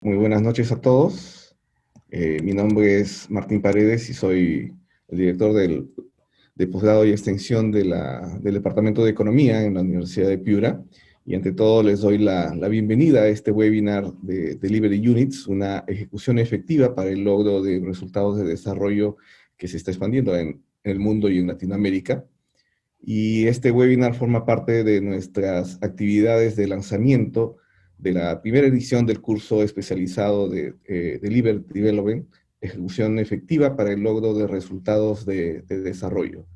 Muy buenas noches a todos. Mi nombre es Martín Paredes y soy el director de posgrado y extensión del Departamento de Economía en la Universidad de Piura. Y ante todo les doy la bienvenida a este webinar de Delivery Units, una ejecución efectiva para el logro de resultados de desarrollo que se está expandiendo en el mundo y en Latinoamérica. Y este webinar forma parte de nuestras actividades de lanzamiento de la primera edición del curso especializado de Delivery Development, ejecución efectiva para el logro de resultados de desarrollo.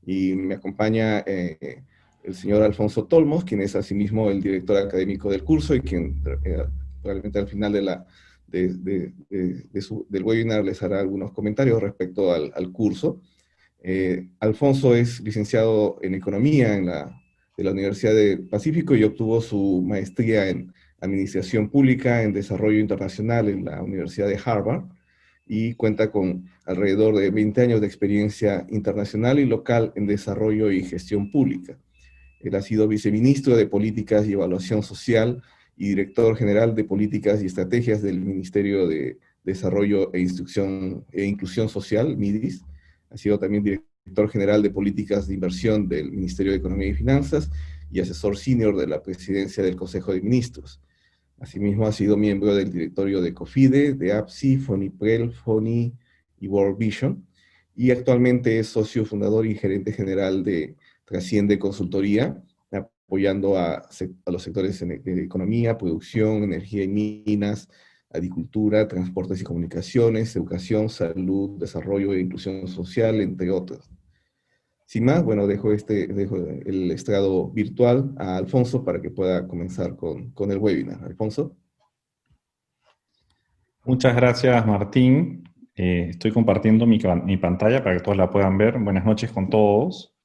Y me acompaña el señor Alfonso Tolmos, quien es asimismo el director académico del curso y quien probablemente al final del webinar les hará algunos comentarios respecto al curso. Alfonso es licenciado en Economía de la Universidad del Pacífico y obtuvo su maestría en Administración Pública en Desarrollo Internacional en la Universidad de Harvard y cuenta con alrededor de 20 años de experiencia internacional y local en desarrollo y gestión pública. Él ha sido viceministro de Políticas y Evaluación Social y director general de Políticas y Estrategias del Ministerio de Desarrollo e Inclusión Social, MIDIS. Ha sido también director general de Políticas de Inversión del Ministerio de Economía y Finanzas y asesor senior de la Presidencia del Consejo de Ministros. Asimismo, ha sido miembro del directorio de COFIDE, de APSI, FONIPREL, FONI y World Vision. Y actualmente es socio fundador y gerente general de Trasciende Consultoría, apoyando a los sectores de economía, producción, energía y minas, agricultura, transportes y comunicaciones, educación, salud, desarrollo e inclusión social, entre otros. Sin más, bueno, dejo el estrado virtual a Alfonso para que pueda comenzar con el webinar. Alfonso. Muchas gracias, Martín. Estoy compartiendo mi pantalla para que todos la puedan ver. Buenas noches con todos.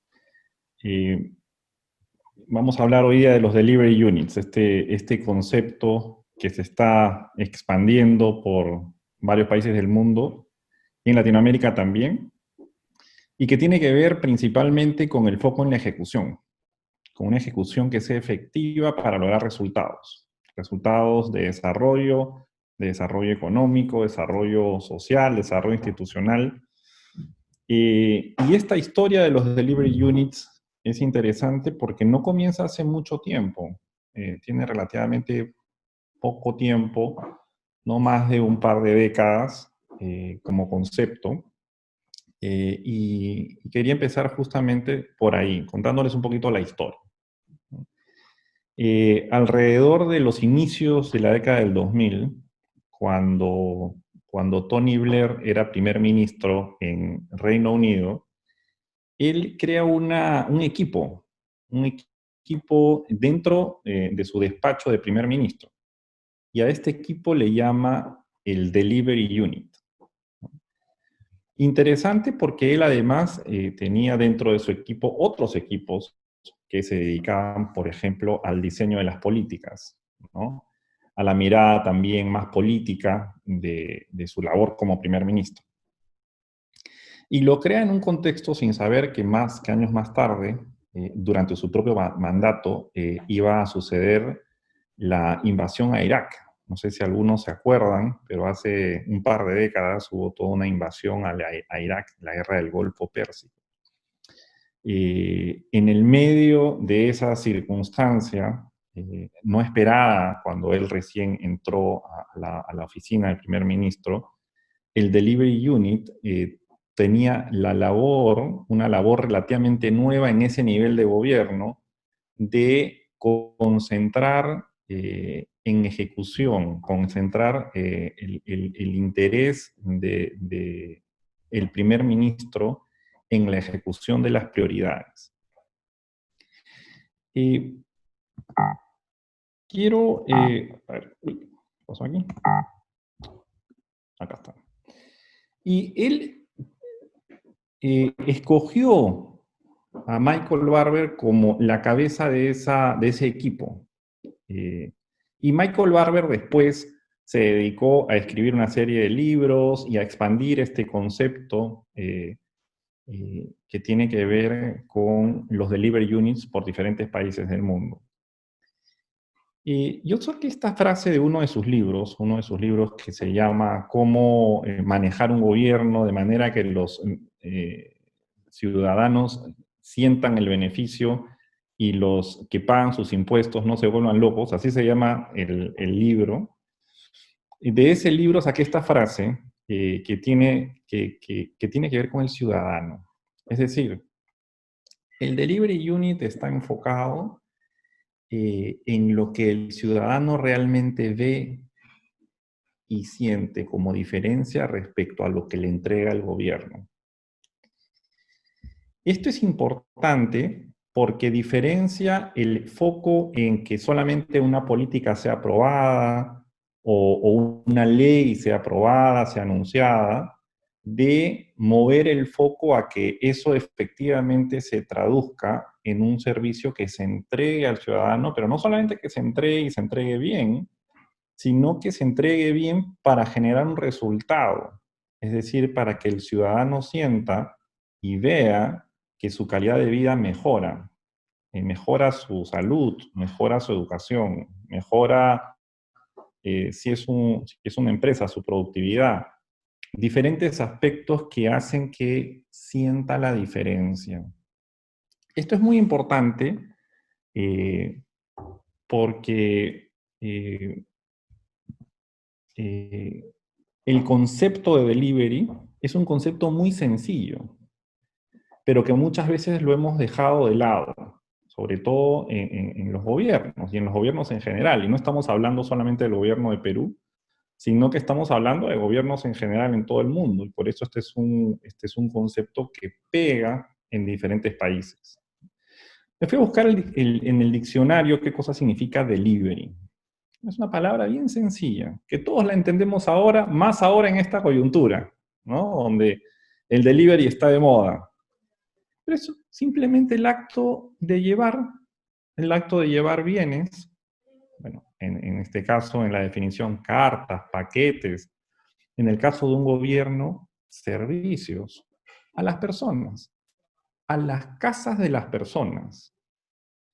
Vamos a hablar hoy día de los Delivery Units, este concepto que se está expandiendo por varios países del mundo, y en Latinoamérica también, y que tiene que ver principalmente con el foco en la ejecución, con una ejecución que sea efectiva para lograr resultados de desarrollo económico, desarrollo social, desarrollo institucional. Y esta historia de los delivery units es interesante porque no comienza hace mucho tiempo, tiene relativamente poco tiempo, no más de un par de décadas como concepto. Y quería empezar justamente por ahí, contándoles un poquito la historia. Alrededor de los inicios de la década del 2000, cuando Tony Blair era primer ministro en Reino Unido, él crea un equipo dentro de su despacho de primer ministro. Y a este equipo le llama el Delivery Unit. Interesante porque él además tenía dentro de su equipo otros equipos que se dedicaban, por ejemplo, al diseño de las políticas, ¿no? A la mirada también más política de su labor como primer ministro. Y lo crea en un contexto sin saber que años más tarde, durante su propio mandato, iba a suceder la invasión a Irak. No sé si algunos se acuerdan, pero hace un par de décadas hubo toda una invasión a Irak, la guerra del Golfo Pérsico. En el medio de esa circunstancia, no esperada cuando él recién entró a la oficina del primer ministro, el Delivery Unit tenía una labor relativamente nueva en ese nivel de gobierno de concentrar en ejecución, concentrar el interés de el primer ministro en la ejecución de las prioridades. Quiero, a ver, ¿qué pasó aquí? Acá está. Y él escogió a Michael Barber como la cabeza de ese equipo. Y Michael Barber después se dedicó a escribir una serie de libros y a expandir este concepto que tiene que ver con los delivery units por diferentes países del mundo. Yo saqué esta frase de uno de sus libros que se llama Cómo manejar un gobierno de manera que los ciudadanos sientan el beneficio y los que pagan sus impuestos no se vuelvan locos, así se llama el libro. Y de ese libro saqué esta frase que tiene que ver con el ciudadano. Es decir, el Delivery Unit está enfocado en lo que el ciudadano realmente ve y siente como diferencia respecto a lo que le entrega el gobierno. Esto es importante porque diferencia el foco en que solamente una política sea aprobada o una ley sea aprobada, sea anunciada, de mover el foco a que eso efectivamente se traduzca en un servicio que se entregue al ciudadano, pero no solamente que se entregue y se entregue bien, sino que se entregue bien para generar un resultado, es decir, para que el ciudadano sienta y vea que su calidad de vida mejora, mejora su salud, mejora su educación, mejora, si es una empresa, su productividad, diferentes aspectos que hacen que sienta la diferencia. Esto es muy importante eh, porque eh, el concepto de delivery es un concepto muy sencillo, pero que muchas veces lo hemos dejado de lado, sobre todo en los gobiernos y en los gobiernos en general. Y no estamos hablando solamente del gobierno de Perú, sino que estamos hablando de gobiernos en general en todo el mundo. Y por eso este es un concepto que pega en diferentes países. Me fui a buscar en el diccionario qué cosa significa delivery. Es una palabra bien sencilla, que todos la entendemos ahora, más ahora en esta coyuntura, ¿no? Donde el delivery está de moda. Pero es simplemente el acto de llevar bienes, bueno, en este caso, en la definición, cartas, paquetes, en el caso de un gobierno, servicios, a las personas, a las casas de las personas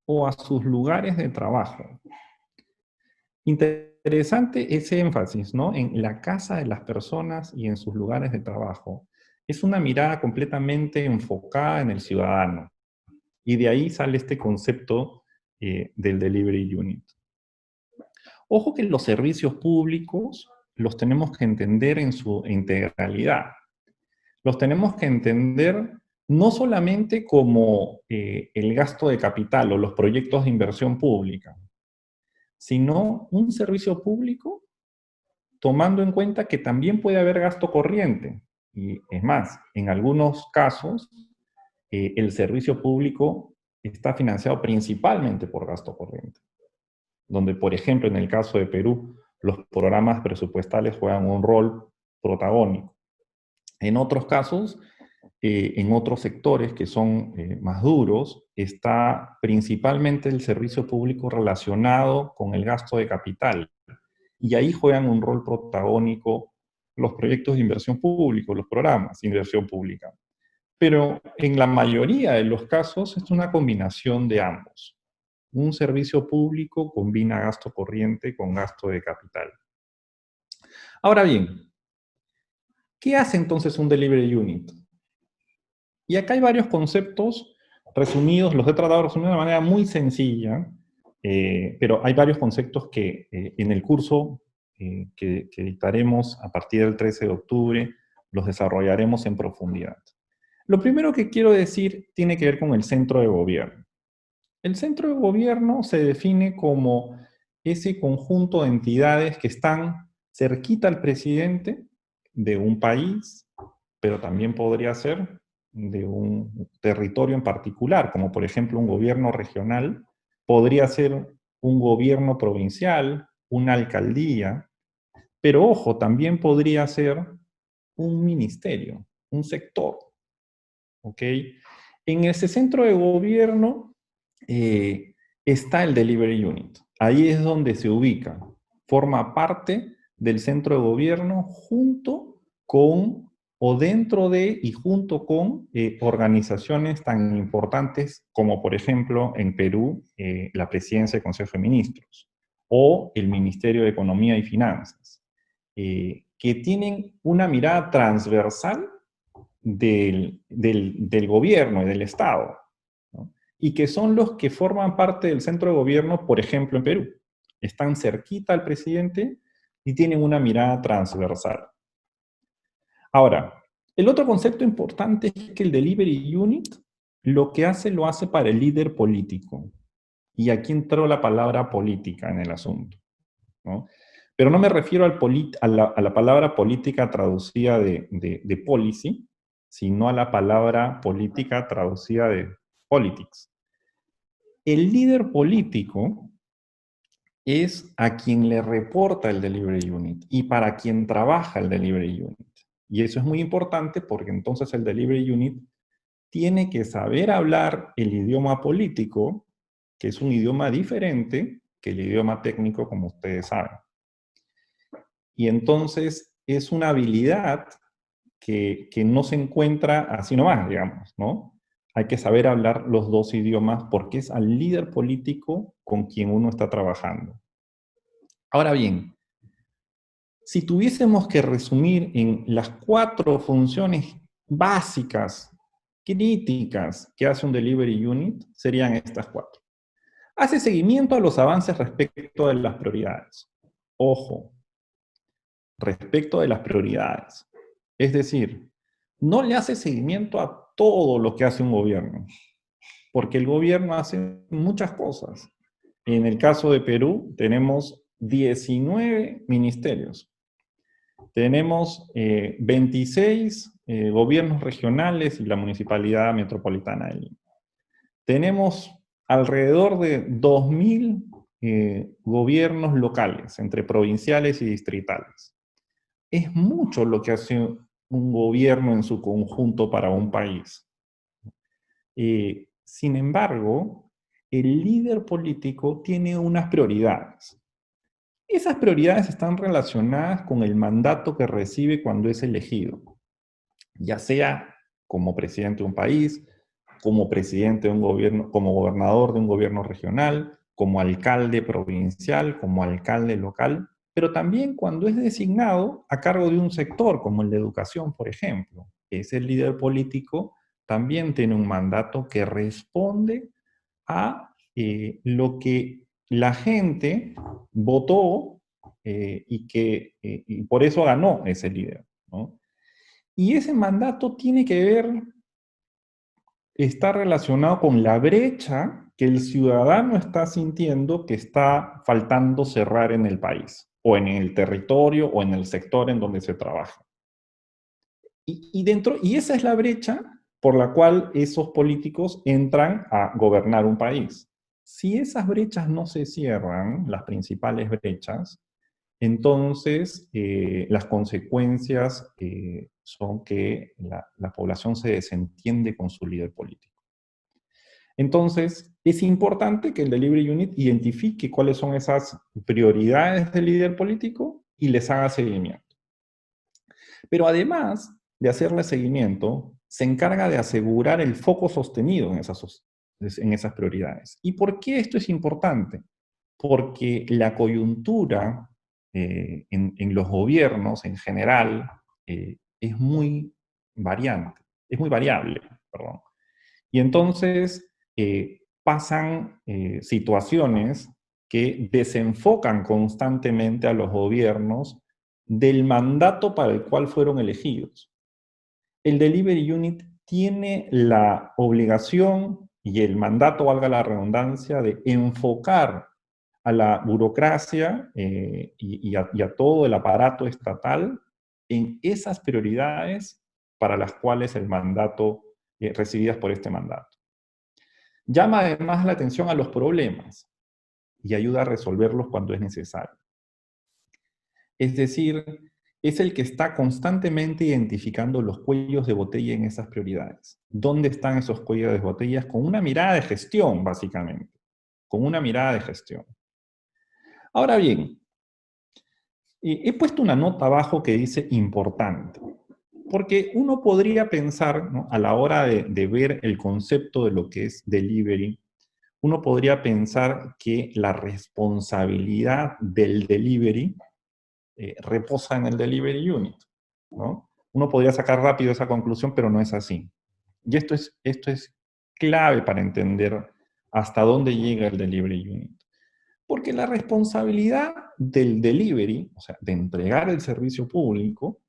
o a sus lugares de trabajo. Interesante ese énfasis, ¿no? En la casa de las personas y en sus lugares de trabajo. Es una mirada completamente enfocada en el ciudadano. Y de ahí sale este concepto del Delivery Unit. Ojo que los servicios públicos los tenemos que entender en su integralidad. Los tenemos que entender no solamente como el gasto de capital o los proyectos de inversión pública, sino un servicio público tomando en cuenta que también puede haber gasto corriente. Y es más, en algunos casos, el servicio público está financiado principalmente por gasto corriente, donde, por ejemplo, en el caso de Perú, los programas presupuestales juegan un rol protagónico. En otros casos, en otros sectores que son más duros, está principalmente el servicio público relacionado con el gasto de capital. Y ahí juegan un rol protagónico los proyectos de inversión pública, los programas de inversión pública. Pero en la mayoría de los casos es una combinación de ambos. Un servicio público combina gasto corriente con gasto de capital. Ahora bien, ¿qué hace entonces un delivery unit? Y acá hay varios conceptos resumidos, los he tratado de resumir de una manera muy sencilla, pero hay varios conceptos que en el curso que dictaremos a partir del 13 de octubre los desarrollaremos en profundidad. Lo primero que quiero decir tiene que ver con el centro de gobierno. El centro de gobierno se define como ese conjunto de entidades que están cerquita al presidente de un país, pero también podría ser de un territorio en particular, como por ejemplo un gobierno regional, podría ser un gobierno provincial, una alcaldía, pero ojo, también podría ser un ministerio, un sector, ¿ok? En ese centro de gobierno está el Delivery Unit. Ahí es donde se ubica. Forma parte del centro de gobierno junto con o dentro de y junto con organizaciones tan importantes como, por ejemplo, en Perú, la Presidencia del Consejo de Ministros, o el Ministerio de Economía y Finanzas, que tienen una mirada transversal del gobierno y del Estado, ¿no? Y que son los que forman parte del centro de gobierno, por ejemplo, en Perú. Están cerquita al presidente y tienen una mirada transversal. Ahora, el otro concepto importante es que el Delivery Unit lo que hace, lo hace para el líder político. Y aquí entró la palabra política en el asunto, ¿no? Pero no me refiero a la palabra política traducida de policy, sino a la palabra política traducida de politics. El líder político es a quien le reporta el Delivery Unit y para quien trabaja el Delivery Unit. Y eso es muy importante porque entonces el Delivery Unit tiene que saber hablar el idioma político, que es un idioma diferente que el idioma técnico, como ustedes saben. Y entonces es una habilidad que no se encuentra así nomás, digamos, ¿no? Hay que saber hablar los dos idiomas porque es al líder político con quien uno está trabajando. Ahora bien, si tuviésemos que resumir en las 4 funciones básicas, críticas que hace un Delivery Unit, serían estas 4. Hace seguimiento a los avances respecto de las prioridades. Ojo, respecto de las prioridades. Es decir, no le hace seguimiento a todo lo que hace un gobierno, porque el gobierno hace muchas cosas. En el caso de Perú tenemos 19 ministerios. Tenemos 26 gobiernos regionales y la Municipalidad Metropolitana de Lima. Tenemos alrededor de 2.000 gobiernos locales, entre provinciales y distritales. Es mucho lo que hace un gobierno en su conjunto para un país. Sin embargo, el líder político tiene unas prioridades. Esas prioridades están relacionadas con el mandato que recibe cuando es elegido, ya sea como presidente de un país, como presidente de un gobierno, como gobernador de un gobierno regional, como alcalde provincial, como alcalde local, pero también cuando es designado a cargo de un sector, como el de educación, por ejemplo. Ese líder político también tiene un mandato que responde a lo que la gente votó y por eso ganó ese líder, ¿no? Y ese mandato tiene que ver, está relacionado con la brecha que el ciudadano está sintiendo que está faltando cerrar en el país, o en el territorio, o en el sector en donde se trabaja. Y esa es la brecha por la cual esos políticos entran a gobernar un país. Si esas brechas no se cierran, las principales brechas, entonces las consecuencias son que la población se desentiende con su líder político. Entonces, es importante que el Delivery Unit identifique cuáles son esas prioridades del líder político y les haga seguimiento. Pero además de hacerle seguimiento, se encarga de asegurar el foco sostenido en esas prioridades. ¿Y por qué esto es importante? Porque la coyuntura en los gobiernos en general es muy variante, es muy variable, perdón. Y entonces pasan situaciones que desenfocan constantemente a los gobiernos del mandato para el cual fueron elegidos. El Delivery Unit tiene la obligación y el mandato, valga la redundancia, de enfocar a la burocracia y a todo el aparato estatal en esas prioridades para las cuales el mandato, recibidas por este mandato. Llama además la atención a los problemas y ayuda a resolverlos cuando es necesario. Es decir, es el que está constantemente identificando los cuellos de botella en esas prioridades. ¿Dónde están esos cuellos de botellas? Con una mirada de gestión, básicamente. Con una mirada de gestión. Ahora bien, he puesto una nota abajo que dice importante. Porque uno podría pensar, ¿no?, a la hora de ver el concepto de lo que es delivery, uno podría pensar que la responsabilidad del delivery reposa en el delivery unit, ¿no? Uno podría sacar rápido esa conclusión, pero no es así. Y esto es clave para entender hasta dónde llega el delivery unit. Porque la responsabilidad del delivery, o sea, de entregar el servicio público,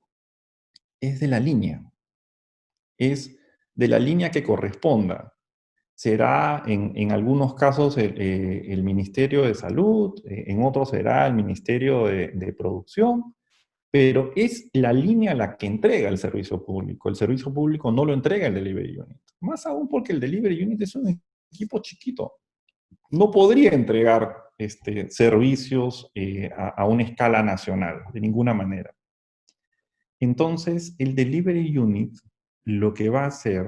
es de la línea. Es de la línea que corresponda. Será en algunos casos el Ministerio de Salud, en otros será el Ministerio de Producción, pero es la línea la que entrega el servicio público. El servicio público no lo entrega el delivery unit. Más aún porque el delivery unit es un equipo chiquito. No podría entregar servicios a una escala nacional, de ninguna manera. Entonces, el delivery unit lo que va a hacer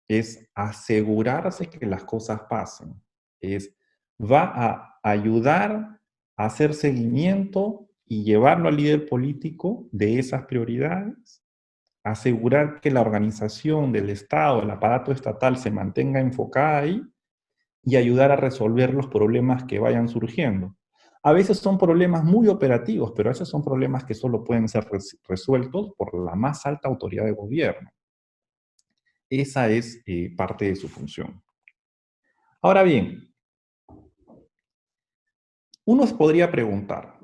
es asegurarse que las cosas pasen. Va a ayudar a hacer seguimiento y llevarlo al líder político de esas prioridades, asegurar que la organización del Estado, el aparato estatal se mantenga enfocada ahí y ayudar a resolver los problemas que vayan surgiendo. A veces son problemas muy operativos, pero a veces son problemas que solo pueden ser resueltos por la más alta autoridad de gobierno. Esa es parte de su función. Ahora bien, uno se podría preguntar,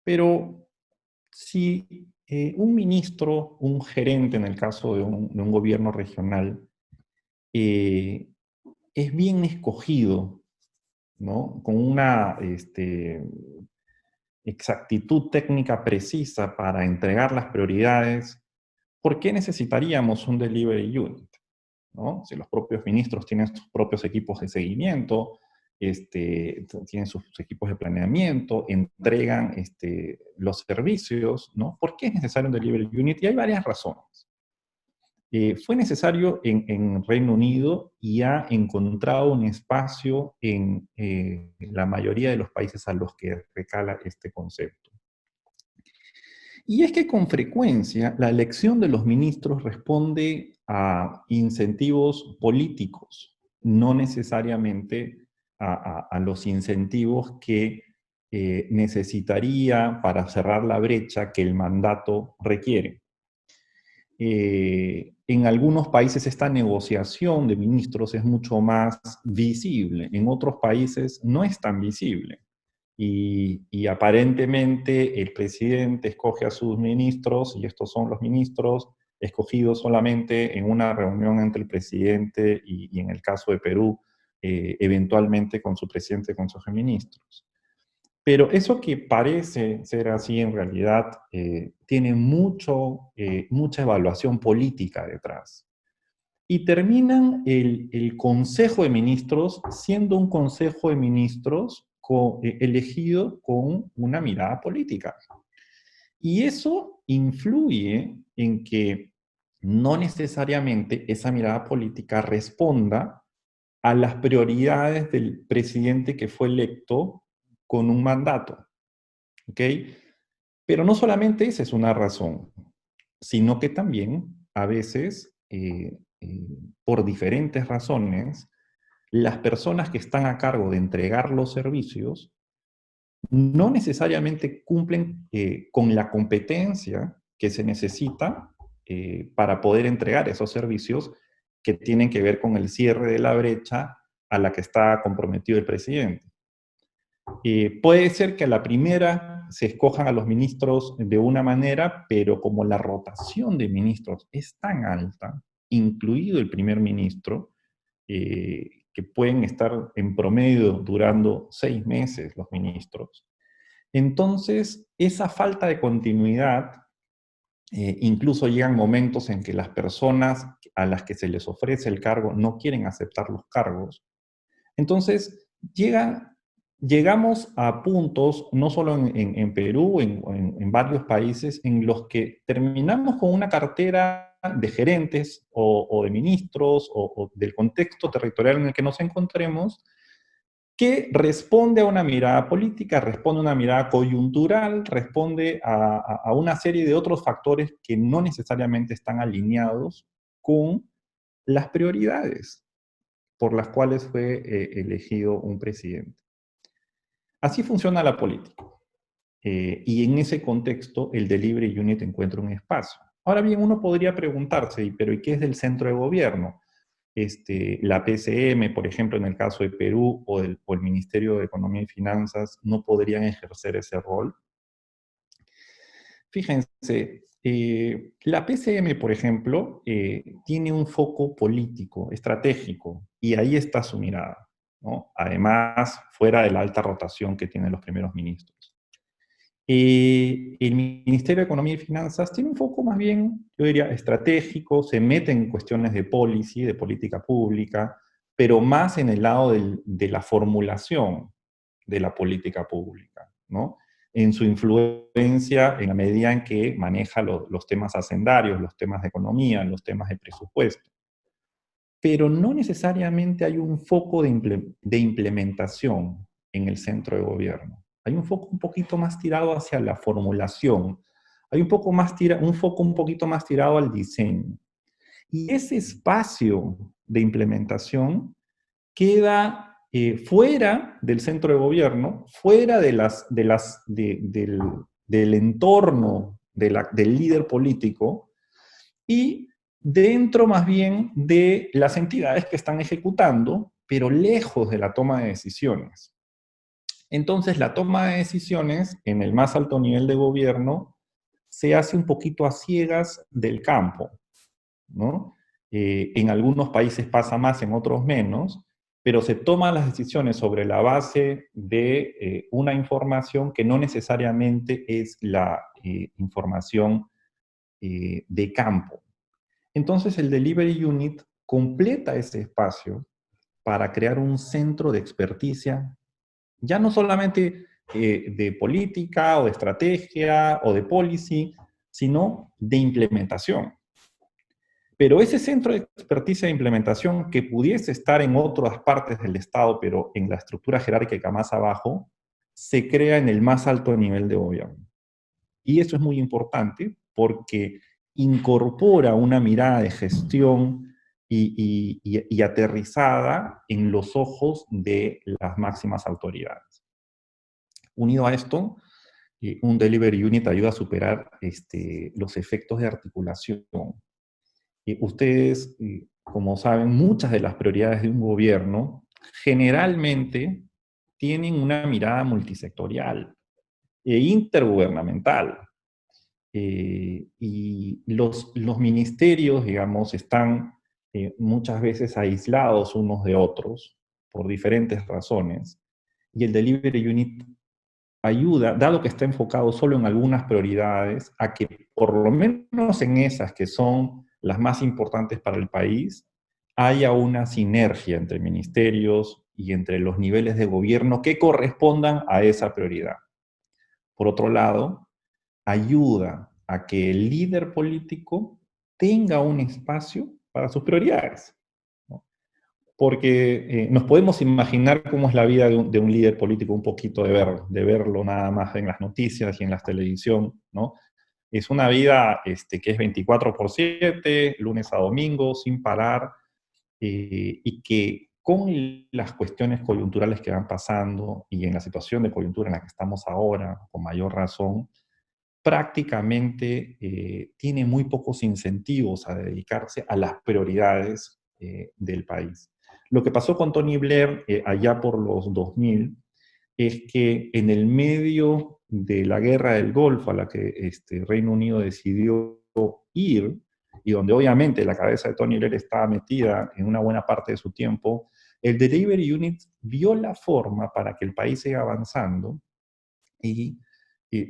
pero si un ministro, un gerente en el caso de un gobierno regional, es bien escogido, ¿no? Con una exactitud técnica precisa para entregar las prioridades, ¿por qué necesitaríamos un delivery unit? ¿No? Si los propios ministros tienen sus propios equipos de seguimiento, tienen sus equipos de planeamiento, entregan los servicios, ¿no? ¿Por qué es necesario un delivery unit? Y hay varias razones. Fue necesario en Reino Unido y ha encontrado un espacio en la mayoría de los países a los que recala este concepto. Y es que con frecuencia la elección de los ministros responde a incentivos políticos, no necesariamente a los incentivos que necesitaría para cerrar la brecha que el mandato requiere. En algunos países esta negociación de ministros es mucho más visible, en otros países no es tan visible. Y aparentemente el presidente escoge a sus ministros, y estos son los ministros escogidos solamente en una reunión entre el presidente y en el caso de Perú, eventualmente con su presidente del Consejo de Ministros. Pero eso que parece ser así en realidad tiene mucha evaluación política detrás. Y terminan el Consejo de Ministros siendo un Consejo de Ministros elegido con una mirada política. Y eso influye en que no necesariamente esa mirada política responda a las prioridades del presidente que fue electo con un mandato. ¿Ok? Pero no solamente esa es una razón, sino que también a veces, por diferentes razones, las personas que están a cargo de entregar los servicios no necesariamente cumplen con la competencia que se necesita para poder entregar esos servicios que tienen que ver con el cierre de la brecha a la que está comprometido el presidente. Puede ser que a la primera se escojan a los ministros de una manera, pero como la rotación de ministros es tan alta, incluido el primer ministro, que pueden estar en promedio durando 6 meses los ministros. Entonces, esa falta de continuidad, incluso llegan momentos en que las personas a las que se les ofrece el cargo no quieren aceptar los cargos. Entonces, llegamos a puntos, no solo en Perú, en varios países, en los que terminamos con una cartera de gerentes o de ministros o del contexto territorial en el que nos encontremos, que responde a una mirada política, responde a una mirada coyuntural, responde a una serie de otros factores que no necesariamente están alineados con las prioridades. por las cuales fue elegido un presidente. Así funciona la política. Y en ese contexto, el Delivery Unit encuentra un espacio. Ahora bien, uno podría preguntarse, ¿pero y qué es del centro de gobierno? La PCM, por ejemplo, en el caso de Perú, o el Ministerio de Economía y Finanzas, ¿no podrían ejercer ese rol? Fíjense, la PCM, por ejemplo, tiene un foco político, estratégico, y ahí está su mirada, ¿no? Además, fuera de la alta rotación que tienen los primeros ministros. El Ministerio de Economía y Finanzas tiene un foco más bien, yo diría, estratégico, se mete en cuestiones de policy, de política pública, pero más en el lado de la formulación de la política pública, ¿no? En su influencia, en la medida en que maneja los temas hacendarios, los temas de economía, los temas de presupuesto. Pero no necesariamente hay un foco de implementación en el centro de gobierno. Hay un foco un poquito más tirado hacia la formulación. Hay un foco un poquito más tirado al diseño. Y ese espacio de implementación queda fuera del centro de gobierno, fuera del entorno del líder político y dentro más bien de las entidades que están ejecutando, pero lejos de la toma de decisiones. Entonces, la toma de decisiones en el más alto nivel de gobierno se hace un poquito a ciegas del campo, ¿no? En algunos países pasa más, en otros menos, pero se toman las decisiones sobre la base de una información que no necesariamente es la información de campo. Entonces el Delivery Unit completa ese espacio para crear un centro de experticia, ya no solamente de política o de estrategia o de policy, sino de implementación. Pero ese centro de experticia e implementación que pudiese estar en otras partes del Estado, pero en la estructura jerárquica más abajo, se crea en el más alto nivel de gobierno. Y eso es muy importante porque incorpora una mirada de gestión y aterrizada en los ojos de las máximas autoridades. Unido a esto, un Delivery Unit ayuda a superar los efectos de articulación. Ustedes, como saben, muchas de las prioridades de un gobierno generalmente tienen una mirada multisectorial e intergubernamental. Y los ministerios, digamos, están muchas veces aislados unos de otros por diferentes razones. Y el Delivery Unit ayuda, dado que está enfocado solo en algunas prioridades, a que por lo menos en esas que son las más importantes para el país, haya una sinergia entre ministerios y entre los niveles de gobierno que correspondan a esa prioridad. Por otro lado, ayuda a que el líder político tenga un espacio para sus prioridades, ¿no? Porque nos podemos imaginar cómo es la vida de un líder político un poquito de verlo nada más en las noticias y en la televisión, ¿no? Es una vida que es 24/7, lunes a domingo, sin parar, y que con las cuestiones coyunturales que van pasando y en la situación de coyuntura en la que estamos ahora, con mayor razón, prácticamente tiene muy pocos incentivos a dedicarse a las prioridades del país. Lo que pasó con Tony Blair allá por los 2000 es que en el medio de la guerra del Golfo a la que Reino Unido decidió ir, y donde obviamente la cabeza de Tony Blair estaba metida en una buena parte de su tiempo, el Delivery Unit vio la forma para que el país siga avanzando y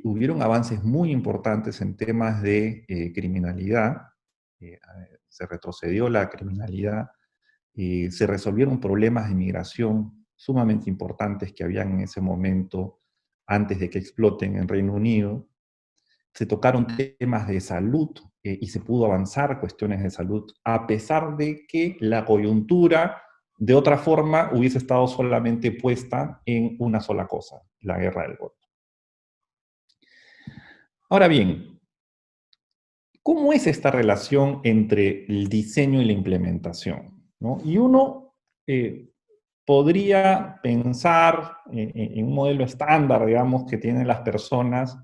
hubieron avances muy importantes en temas de criminalidad, se retrocedió la criminalidad, se resolvieron problemas de migración sumamente importantes que habían en ese momento antes de que exploten en Reino Unido, se tocaron temas de salud y se pudo avanzar cuestiones de salud, a pesar de que la coyuntura de otra forma hubiese estado solamente puesta en una sola cosa, la guerra del Golfo. Ahora bien, ¿cómo es esta relación entre el diseño y la implementación? ¿No? Y uno eh, podría pensar en un modelo estándar, digamos, que tienen las personas,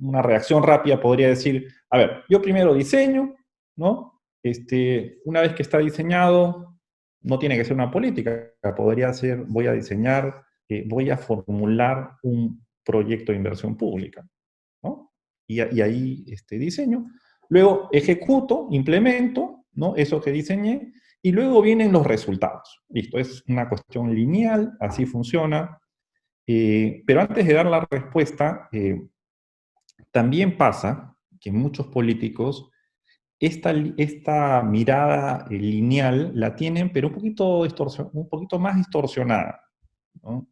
una reacción rápida podría decir, a ver, yo primero diseño, ¿no? Una vez que está diseñado, no tiene que ser una política, podría ser, voy a diseñar, voy a formular un proyecto de inversión pública, ¿no? Y ahí diseño. Luego ejecuto, implemento, ¿no? Eso que diseñé, y luego vienen los resultados. Listo, es una cuestión lineal, así funciona. Pero antes de dar la respuesta, también pasa que muchos políticos esta mirada lineal la tienen, pero un poquito más distorsionada, ¿no?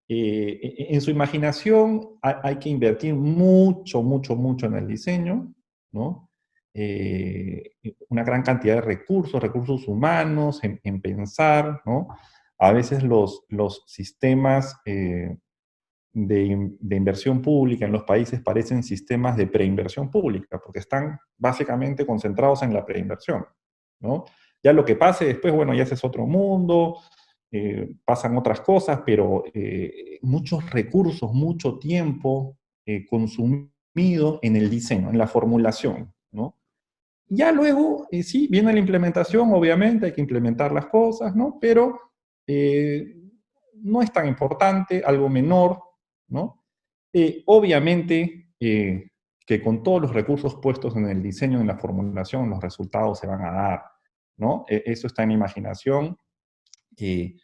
En su imaginación hay que invertir mucho, mucho, mucho en el diseño, ¿no? Una gran cantidad de recursos humanos, en pensar, ¿no? A veces los sistemas de inversión pública en los países parecen sistemas de preinversión pública, porque están básicamente concentrados en la preinversión, ¿no? Ya lo que pase después, bueno, ya ese es otro mundo, pasan otras cosas, pero muchos recursos, mucho tiempo consumido en el diseño, en la formulación, ¿no? Ya luego, sí, viene la implementación, obviamente, hay que implementar las cosas, ¿no? Pero eh, no es tan importante, algo menor, ¿no? Obviamente que con todos los recursos puestos en el diseño y en la formulación, los resultados se van a dar, ¿no? Eso está en imaginación eh,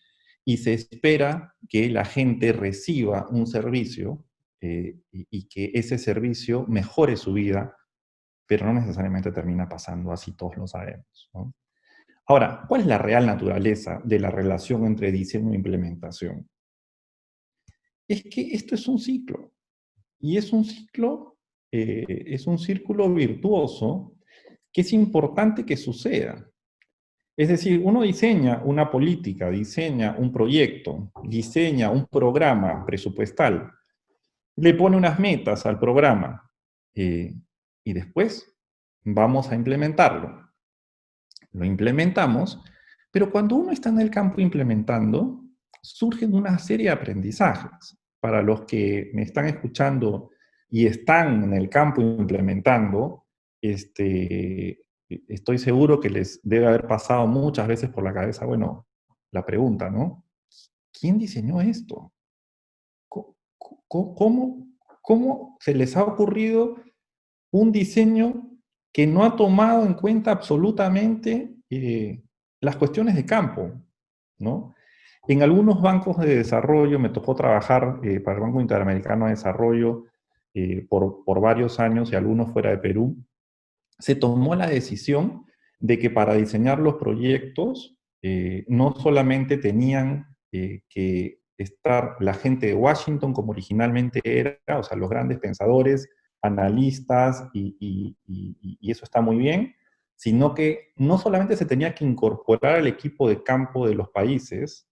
y se espera que la gente reciba un servicio y que ese servicio mejore su vida, pero no necesariamente termina pasando así, todos lo sabemos, ¿no? Ahora, ¿cuál es la real naturaleza de la relación entre diseño e implementación? Es que esto es un ciclo, y es un círculo virtuoso que es importante que suceda. Es decir, uno diseña una política, diseña un proyecto, diseña un programa presupuestal, le pone unas metas al programa eh, y después vamos a implementarlo. Lo implementamos, pero cuando uno está en el campo implementando, surgen una serie de aprendizajes. Para los que me están escuchando y están en el campo implementando, estoy seguro que les debe haber pasado muchas veces por la cabeza, bueno, la pregunta, ¿no? ¿Quién diseñó esto? ¿Cómo, cómo se les ha ocurrido un diseño que no ha tomado en cuenta absolutamente las cuestiones de campo, ¿no? En algunos bancos de desarrollo, me tocó trabajar para el Banco Interamericano de Desarrollo por varios años y algunos fuera de Perú, se tomó la decisión de que para diseñar los proyectos no solamente tenían que estar la gente de Washington como originalmente era, o sea, los grandes pensadores, analistas, y eso está muy bien, sino que no solamente se tenía que incorporar al equipo de campo de los países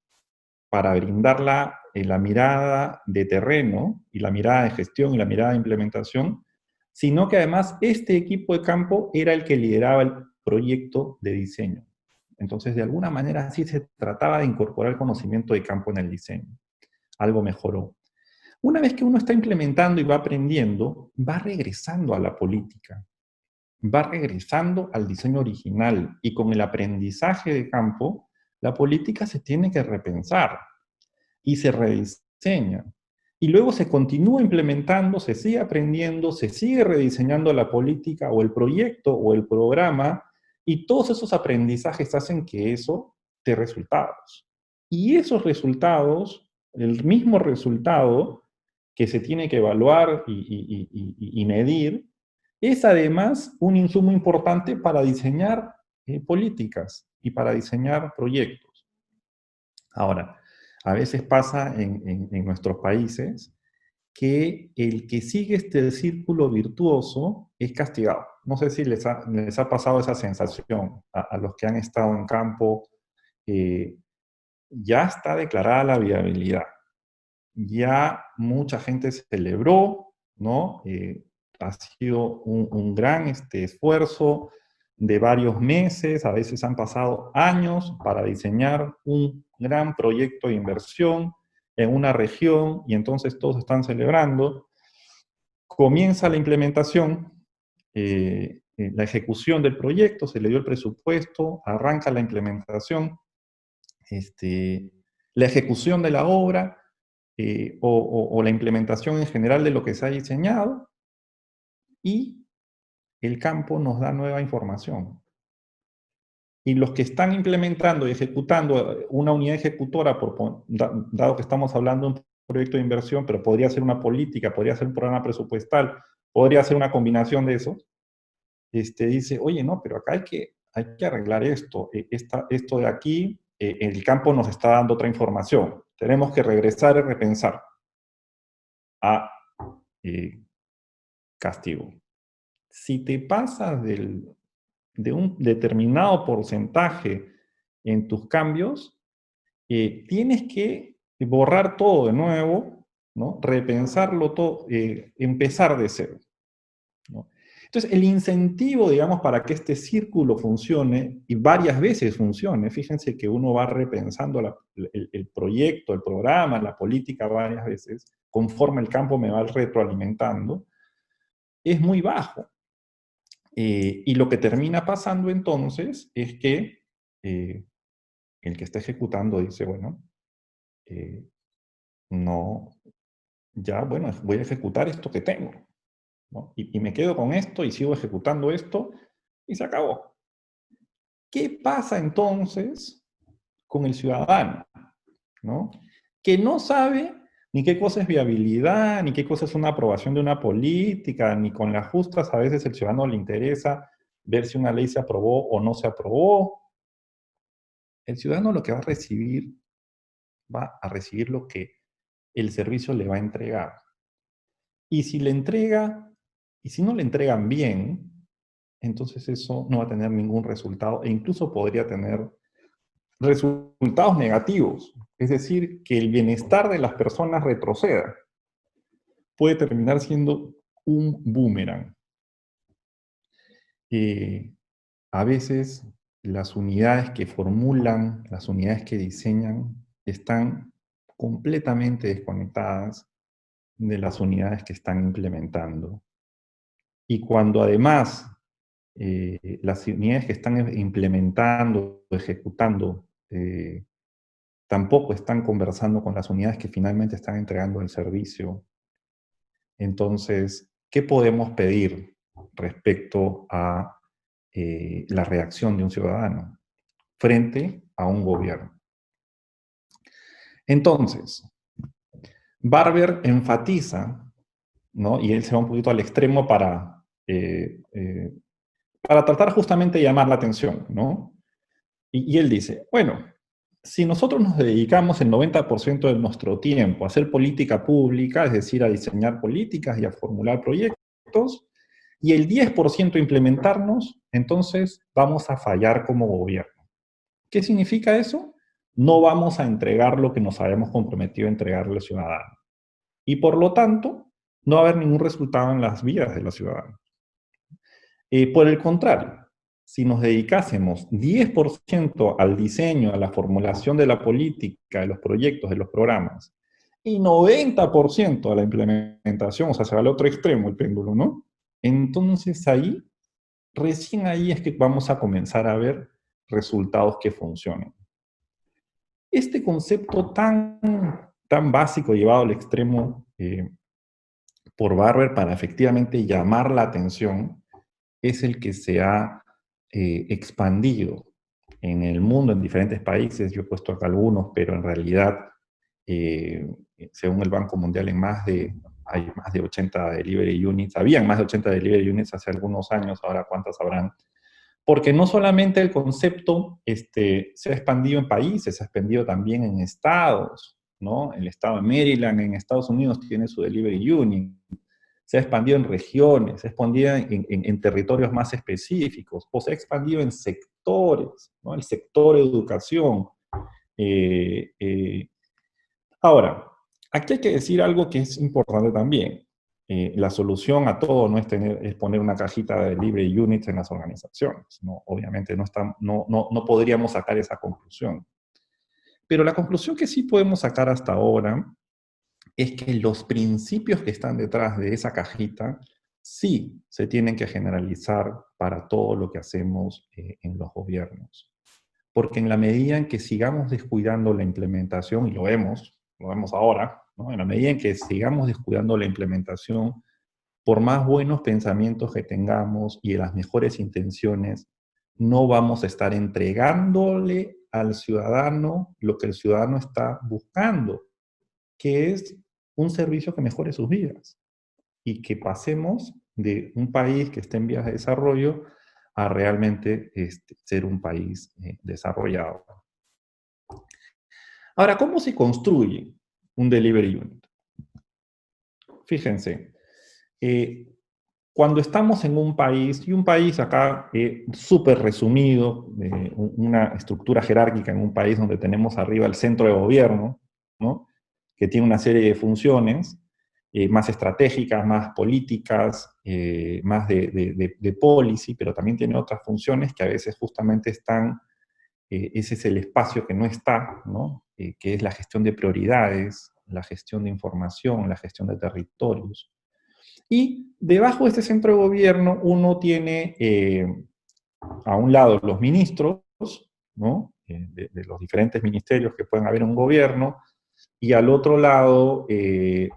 para brindar la mirada de terreno y la mirada de gestión y la mirada de implementación, sino que además este equipo de campo era el que lideraba el proyecto de diseño. Entonces, de alguna manera, sí se trataba de incorporar el conocimiento de campo en el diseño. Algo mejoró. Una vez que uno está implementando y va aprendiendo, va regresando a la política, va regresando al diseño original y con el aprendizaje de campo, la política se tiene que repensar y se rediseña. Y luego se continúa implementando, se sigue aprendiendo, se sigue rediseñando la política o el proyecto o el programa, y todos esos aprendizajes hacen que eso dé resultados. Y esos resultados, el mismo resultado que se tiene que evaluar y medir, es además un insumo importante para diseñar políticas y para diseñar proyectos. Ahora, a veces pasa en nuestros países que el que sigue este círculo virtuoso es castigado. No sé si les ha pasado esa sensación a los que han estado en campo. Ya está declarada la viabilidad. Ya mucha gente celebró, ¿no? Ha sido un gran esfuerzo. de varios meses, a veces han pasado años para diseñar un gran proyecto de inversión en una región y entonces todos están celebrando. Comienza la implementación, la ejecución del proyecto, se le dio el presupuesto, arranca la implementación, la ejecución de la obra o la implementación en general de lo que se ha diseñado, y el campo nos da nueva información. Y los que están implementando y ejecutando una unidad ejecutora, dado que estamos hablando de un proyecto de inversión, pero podría ser una política, podría ser un programa presupuestal, podría ser una combinación de eso, dice, oye, no, pero acá hay que arreglar esto, esto de aquí, el campo nos está dando otra información, tenemos que regresar y repensar a castigo. Si te pasas de un determinado porcentaje en tus cambios, tienes que borrar todo de nuevo, ¿no? Repensarlo todo, empezar de cero, ¿no? Entonces, el incentivo, digamos, para que este círculo funcione, y varias veces funcione, fíjense que uno va repensando el proyecto, el programa, la política varias veces, conforme el campo me va retroalimentando, es muy bajo. Y lo que termina pasando entonces es que el que está ejecutando dice, bueno, no, ya, bueno, voy a ejecutar esto que tengo, ¿no? Y me quedo con esto y sigo ejecutando esto y se acabó. ¿Qué pasa entonces con el ciudadano, ¿no? Que no sabe ni qué cosa es viabilidad, ni qué cosa es una aprobación de una política, ni con las justas a veces el ciudadano le interesa ver si una ley se aprobó o no se aprobó. El ciudadano lo que va a recibir lo que el servicio le va a entregar. Y si le entrega, y si no le entregan bien, entonces eso no va a tener ningún resultado e incluso podría tener resultados negativos. Es decir, que el bienestar de las personas retroceda. Puede terminar siendo un boomerang. A veces las unidades que formulan, las unidades que diseñan, están completamente desconectadas de las unidades que están implementando. Y cuando además las unidades que están implementando, ejecutando, tampoco están conversando con las unidades que finalmente están entregando el servicio, entonces, ¿qué podemos pedir respecto a la reacción de un ciudadano frente a un gobierno? Entonces, Barber enfatiza, ¿no? Y él se va un poquito al extremo para tratar justamente de llamar la atención, ¿no? Y él dice, bueno, si nosotros nos dedicamos el 90% de nuestro tiempo a hacer política pública, es decir, a diseñar políticas y a formular proyectos, y el 10% a implementarnos, entonces vamos a fallar como gobierno. ¿Qué significa eso? No vamos a entregar lo que nos habíamos comprometido a entregarle al ciudadano. Y por lo tanto, no va a haber ningún resultado en las vidas de los ciudadanos. Por el contrario, si nos dedicásemos 10% al diseño, a la formulación de la política, de los proyectos, de los programas, y 90% a la implementación, o sea, se va al otro extremo el péndulo, ¿no? Entonces ahí, recién ahí es que vamos a comenzar a ver resultados que funcionen. Este concepto tan básico llevado al extremo por Barber para efectivamente llamar la atención, es el que se ha expandido en el mundo, en diferentes países. Yo he puesto acá algunos, pero en realidad, según el Banco Mundial, hay más de 80 delivery units. Habían más de 80 delivery units hace algunos años, ahora cuántas habrán. Porque no solamente el concepto se ha expandido en países, se ha expandido también en estados, ¿no? El estado de Maryland en Estados Unidos tiene su delivery unit, se ha expandido en regiones, se ha expandido en territorios más específicos, o se ha expandido en sectores, ¿no? El sector educación. Ahora, aquí hay que decir algo que es importante también. La solución a todo no es poner una cajita de delivery units en las organizaciones, ¿no? Obviamente no podríamos sacar esa conclusión. Pero la conclusión que sí podemos sacar hasta ahora es que los principios que están detrás de esa cajita sí se tienen que generalizar para todo lo que hacemos en los gobiernos. Porque en la medida en que sigamos descuidando la implementación, y lo vemos ahora, ¿no? En la medida en que sigamos descuidando la implementación, por más buenos pensamientos que tengamos y las mejores intenciones, no vamos a estar entregándole al ciudadano lo que el ciudadano está buscando, que es un servicio que mejore sus vidas y que pasemos de un país que esté en vías de desarrollo a realmente ser un país desarrollado. Ahora, ¿cómo se construye un delivery unit? Fíjense, cuando estamos en un país, y un país acá súper resumido, una estructura jerárquica en un país donde tenemos arriba el centro de gobierno, ¿no? Que tiene una serie de funciones, más estratégicas, más políticas, más de policy, pero también tiene otras funciones que a veces justamente están, ese es el espacio que no está, ¿no? Que es la gestión de prioridades, la gestión de información, la gestión de territorios. Y debajo de este centro de gobierno uno tiene a un lado los ministros, ¿no? De los diferentes ministerios que pueden haber en un gobierno, y al otro lado, en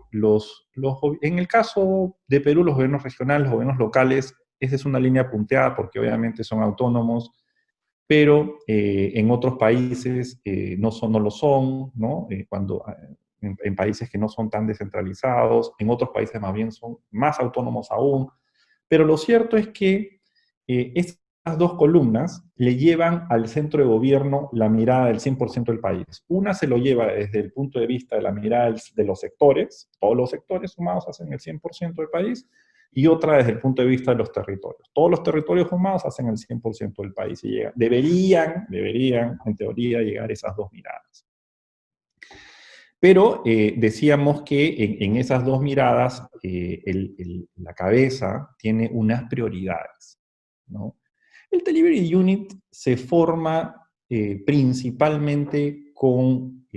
el caso de Perú, los gobiernos regionales, los gobiernos locales, esa es una línea punteada porque obviamente son autónomos, pero en otros países no lo son, ¿no? En países que no son tan descentralizados, en otros países más bien son más autónomos aún, pero lo cierto es que estas dos columnas le llevan al centro de gobierno la mirada del 100% del país. Una se lo lleva desde el punto de vista de la mirada de los sectores, todos los sectores sumados hacen el 100% del país, y otra desde el punto de vista de los territorios. Todos los territorios sumados hacen el 100% del país y deberían, en teoría, llegar esas dos miradas. Pero decíamos que en esas dos miradas la cabeza tiene unas prioridades, ¿no? El Delivery Unit se forma principalmente con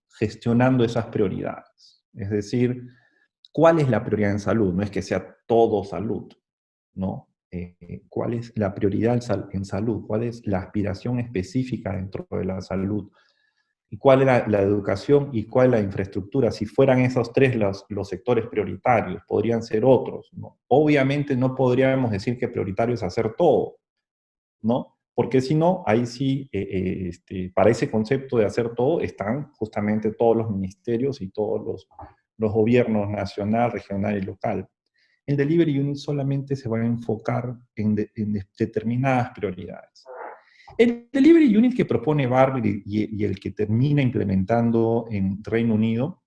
gestionando esas prioridades. Es decir, ¿cuál es la prioridad en salud? No es que sea todo salud, ¿no? ¿Cuál es la prioridad en salud? ¿Cuál es la aspiración específica dentro de la salud? ¿Y cuál es la educación y cuál es la infraestructura? Si fueran esos tres los sectores prioritarios, podrían ser otros, ¿no? Obviamente no podríamos decir que prioritario es hacer todo, ¿no? Porque si no, ahí sí, para ese concepto de hacer todo, están justamente todos los ministerios y todos los gobiernos nacional, regional y local. El Delivery Unit solamente se va a enfocar en determinadas prioridades. El Delivery Unit que propone Barber y el que termina implementando en Reino Unido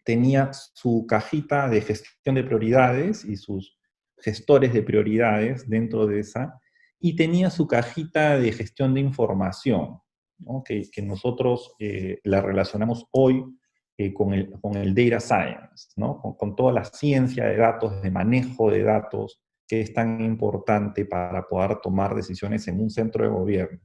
tenía su cajita de gestión de prioridades y sus gestores de prioridades dentro de esa, y tenía su cajita de gestión de información, ¿no? que nosotros la relacionamos hoy con el data science, ¿no? Con toda la ciencia de datos, de manejo de datos, que es tan importante para poder tomar decisiones en un centro de gobierno.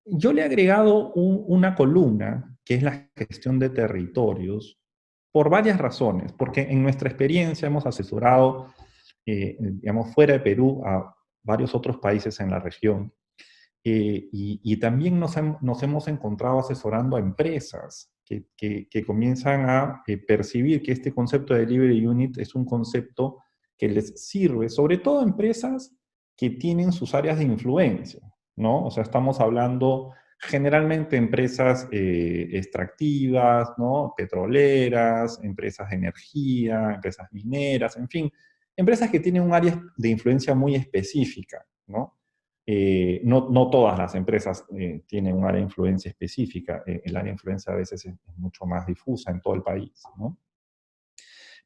Yo le he agregado una columna, que es la gestión de territorios, por varias razones, porque en nuestra experiencia hemos asesorado, digamos, fuera de Perú a varios otros países en la región, y también nos hemos encontrado asesorando a empresas que comienzan a percibir que este concepto de delivery unit es un concepto que les sirve, sobre todo a empresas que tienen sus áreas de influencia, ¿no? O sea, estamos hablando generalmente de empresas extractivas, ¿no? Petroleras, empresas de energía, empresas mineras, en fin, empresas que tienen un área de influencia muy específica, ¿no? No todas las empresas tienen un área de influencia específica. El área de influencia a veces es mucho más difusa en todo el país, ¿no?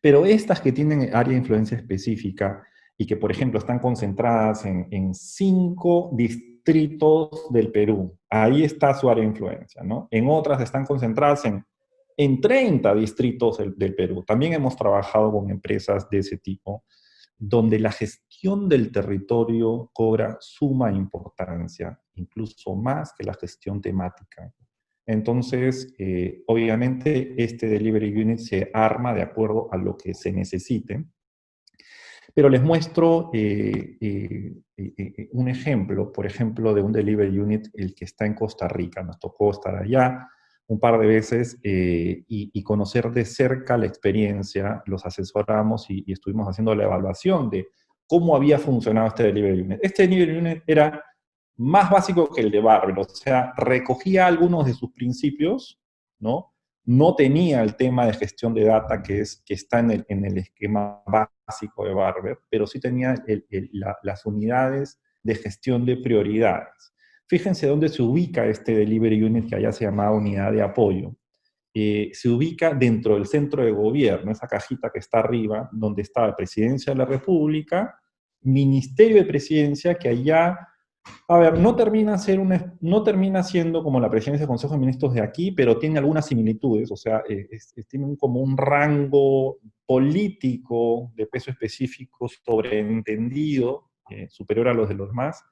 Pero estas que tienen área de influencia específica y que, por ejemplo, están concentradas en 5 distritos del Perú, ahí está su área de influencia, ¿no? En otras están concentradas en en 30 distritos del Perú. También hemos trabajado con empresas de ese tipo, donde la gestión del territorio cobra suma importancia, incluso más que la gestión temática. Entonces, obviamente, este Delivery Unit se arma de acuerdo a lo que se necesite, pero les muestro un ejemplo, por ejemplo, de un Delivery Unit, el que está en Costa Rica. Nos tocó estar allá un par de veces y conocer de cerca la experiencia. Los asesoramos y estuvimos haciendo la evaluación de cómo había funcionado este Delivery Unit. Este Delivery Unit era más básico que el de Barbell, o sea, recogía algunos de sus principios, ¿no? No tenía el tema de gestión de data que está en el esquema básico de Barber, pero sí tenía las unidades de gestión de prioridades. Fíjense dónde se ubica este Delivery Unit que allá se llamaba unidad de apoyo. Se ubica dentro del centro de gobierno, esa cajita que está arriba, donde está la Presidencia de la República, Ministerio de Presidencia, que allá a ver, no termina siendo como la presidencia del Consejo de Ministros de aquí, pero tiene algunas similitudes, o sea, tiene como un rango político de peso específico sobreentendido, superior a los de los demás,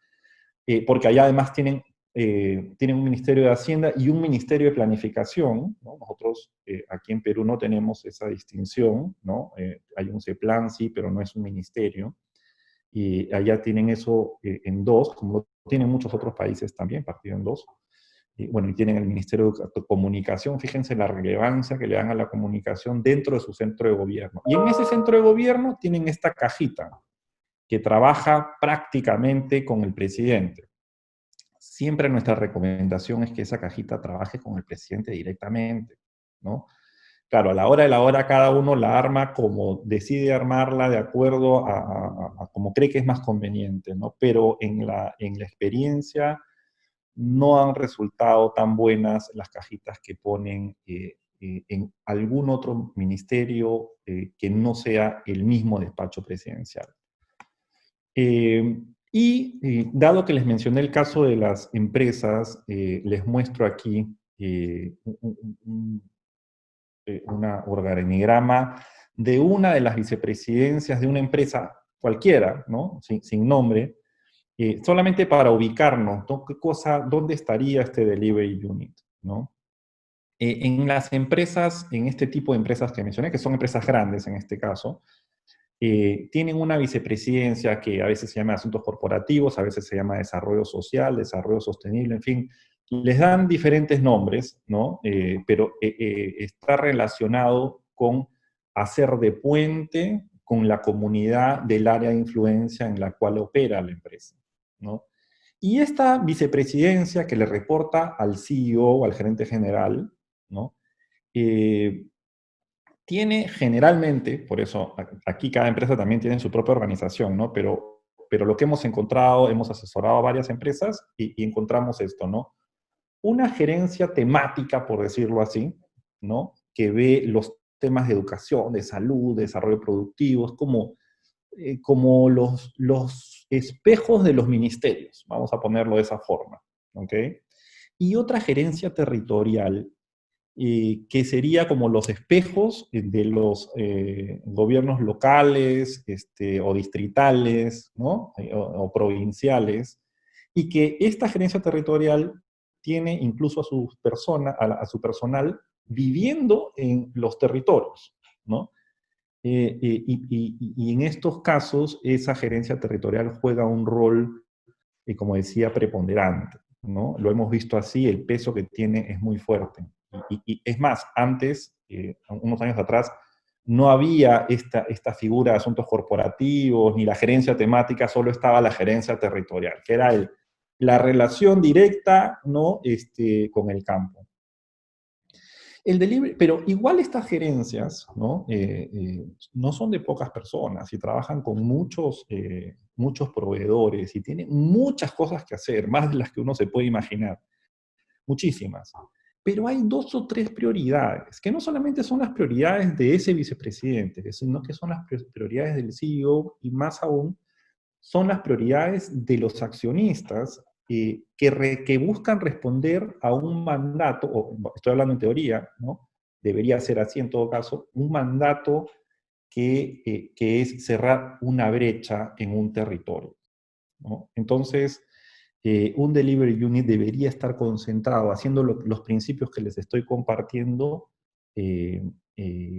porque allá además tienen un Ministerio de Hacienda y un Ministerio de Planificación, ¿no? Nosotros aquí en Perú no tenemos esa distinción, ¿no? Hay un CEPLAN, sí, pero no es un ministerio. Y allá tienen eso en dos, como lo tienen muchos otros países también, partido en dos. Y, bueno, y tienen el Ministerio de Comunicación, fíjense la relevancia que le dan a la comunicación dentro de su centro de gobierno. Y en ese centro de gobierno tienen esta cajita, que trabaja prácticamente con el presidente. Siempre nuestra recomendación es que esa cajita trabaje con el presidente directamente, ¿no? Claro, a la hora de la hora cada uno la arma como decide armarla de acuerdo a como cree que es más conveniente, ¿no? Pero en la experiencia no han resultado tan buenas las cajitas que ponen en algún otro ministerio que no sea el mismo despacho presidencial. Dado que les mencioné el caso de las empresas, les muestro aquí un organigrama de una de las vicepresidencias de una empresa cualquiera, ¿no? Sin nombre, solamente para ubicarnos, ¿no? ¿Dónde estaría este delivery unit, ¿no? En las empresas, en este tipo de empresas que mencioné, que son empresas grandes en este caso, tienen una vicepresidencia que a veces se llama asuntos corporativos, a veces se llama desarrollo social, desarrollo sostenible, en fin, les dan diferentes nombres, ¿no? Pero está relacionado con hacer de puente con la comunidad del área de influencia en la cual opera la empresa, ¿no? Y esta vicepresidencia que le reporta al CEO o al gerente general, ¿no? Tiene generalmente, por eso aquí cada empresa también tiene su propia organización, ¿no? Pero lo que hemos encontrado, hemos asesorado a varias empresas y encontramos esto, ¿no? Una gerencia temática, por decirlo así, ¿no? Que ve los temas de educación, de salud, de desarrollo productivo, es como los espejos de los ministerios, vamos a ponerlo de esa forma, ¿ok? Y otra gerencia territorial que sería como los espejos de los gobiernos locales o distritales, ¿no? O provinciales, y que esta gerencia territorial tiene incluso a su personal viviendo en los territorios, ¿no? Y en estos casos, esa gerencia territorial juega un rol, como decía, preponderante, ¿no? Lo hemos visto así, el peso que tiene es muy fuerte. Y es más, antes, unos años atrás, no había esta figura de asuntos corporativos, ni la gerencia temática, solo estaba la gerencia territorial, que era la relación directa, ¿no? Con el campo. El delivery, pero igual estas gerencias, ¿no? No son de pocas personas y trabajan con muchos proveedores y tienen muchas cosas que hacer, más de las que uno se puede imaginar, muchísimas. Pero hay dos o tres prioridades, que no solamente son las prioridades de ese vicepresidente, sino que son las prioridades del CEO y más aún son las prioridades de los accionistas que buscan responder a un mandato, o estoy hablando en teoría, ¿no? debería ser así en todo caso, un mandato que es cerrar una brecha en un territorio, ¿no? Entonces, un delivery unit debería estar concentrado haciendo los principios que les estoy compartiendo eh,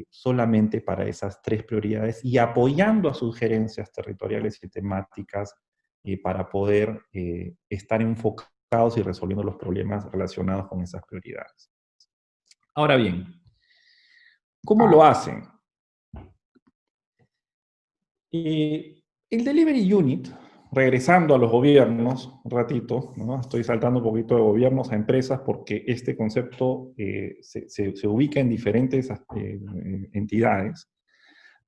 solamente para esas tres prioridades y apoyando a sus gerencias territoriales y temáticas para poder estar enfocados y resolviendo los problemas relacionados con esas prioridades. Ahora bien, ¿cómo lo hacen? El Delivery Unit, regresando a los gobiernos, un ratito, ¿no? Estoy saltando un poquito de gobiernos a empresas porque este concepto se ubica en diferentes entidades.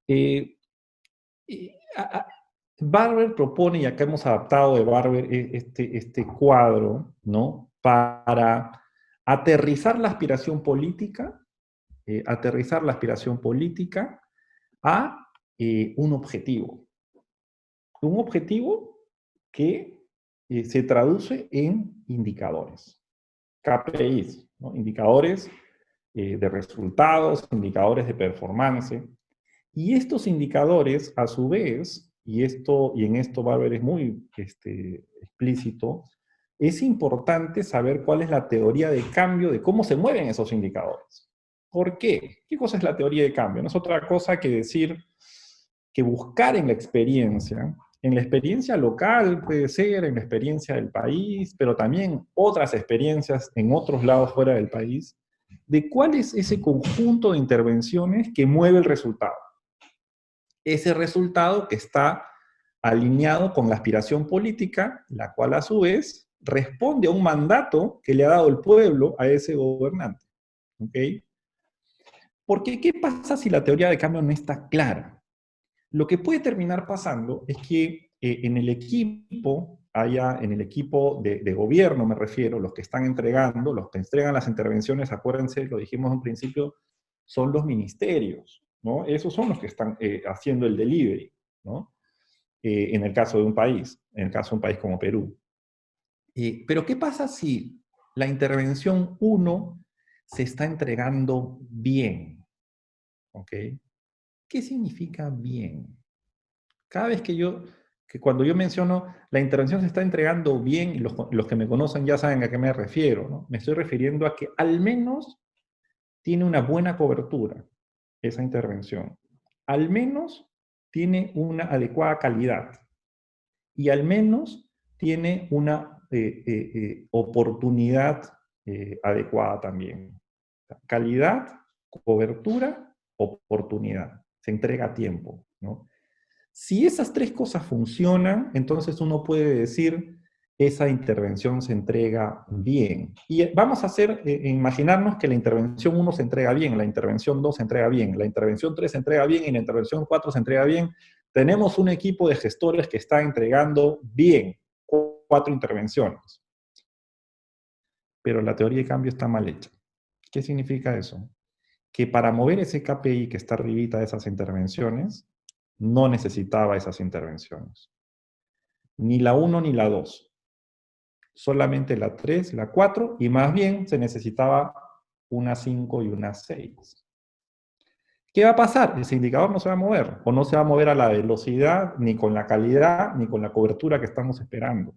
Eh, Barber propone, y acá hemos adaptado de Barber este cuadro, ¿no? Para aterrizar la aspiración política, a un objetivo. Un objetivo que se traduce en indicadores, KPIs, ¿no? Indicadores de resultados, indicadores de performance. Y estos indicadores, a su vez, y en esto Barber es muy explícito, es importante saber cuál es la teoría de cambio de cómo se mueven esos indicadores. ¿Por qué? ¿Qué cosa es la teoría de cambio? No es otra cosa que decir que buscar en la experiencia local puede ser, en la experiencia del país, pero también otras experiencias en otros lados fuera del país, de cuál es ese conjunto de intervenciones que mueve el resultado. Ese resultado que está alineado con la aspiración política, la cual a su vez responde a un mandato que le ha dado el pueblo a ese gobernante. ¿Ok? Porque, ¿qué pasa si la teoría de cambio no está clara? Lo que puede terminar pasando es que en el equipo, en el equipo de gobierno me refiero, los que están entregando, los que entregan las intervenciones, acuérdense, lo dijimos en un principio, son los ministerios, ¿no? Esos son los que están haciendo el delivery, ¿no? En el caso de un país, en el caso de un país como Perú. Pero ¿qué pasa si la intervención 1 se está entregando bien? ¿Ok? ¿Qué significa bien? Cada vez que cuando yo menciono la intervención se está entregando bien, y los que me conocen ya saben a qué me refiero, ¿no? Me estoy refiriendo a que al menos tiene una buena cobertura esa intervención. Al menos tiene una adecuada calidad. Y al menos tiene una oportunidad adecuada también. Calidad, cobertura, oportunidad. Se entrega a tiempo, ¿no? Si esas tres cosas funcionan, entonces uno puede decir, esa intervención se entrega bien. Y vamos a imaginarnos que la intervención 1 se entrega bien, la intervención 2 se entrega bien, la intervención 3 se entrega bien y la intervención 4 se entrega bien. Tenemos un equipo de gestores que está entregando bien 4 intervenciones. Pero la teoría de cambio está mal hecha. ¿Qué significa eso? Que para mover ese KPI que está arribita de esas intervenciones, no necesitaba esas intervenciones. Ni la 1 ni la 2. Solamente la 3, la 4, y más bien se necesitaba una 5 y una 6. ¿Qué va a pasar? Ese indicador no se va a mover, o no se va a mover a la velocidad, ni con la calidad, ni con la cobertura que estamos esperando.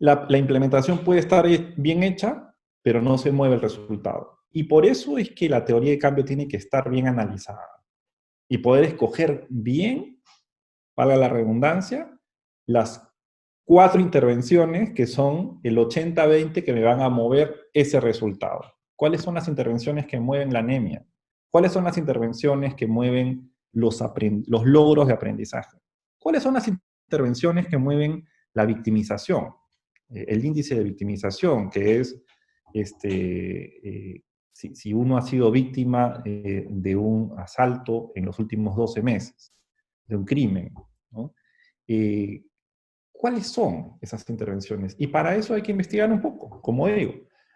La implementación puede estar bien hecha, pero no se mueve el resultado. Y por eso es que la teoría de cambio tiene que estar bien analizada y poder escoger bien, valga la redundancia, las 4 intervenciones que son el 80-20 que me van a mover ese resultado. ¿Cuáles son las intervenciones que mueven la anemia? ¿Cuáles son las intervenciones que mueven los logros de aprendizaje? ¿Cuáles son las intervenciones que mueven la victimización? El índice de victimización, que es si uno ha sido víctima de un asalto en los últimos 12 meses, de un crimen, ¿no? ¿Cuáles son esas intervenciones? Y para eso hay que investigar un poco, como digo.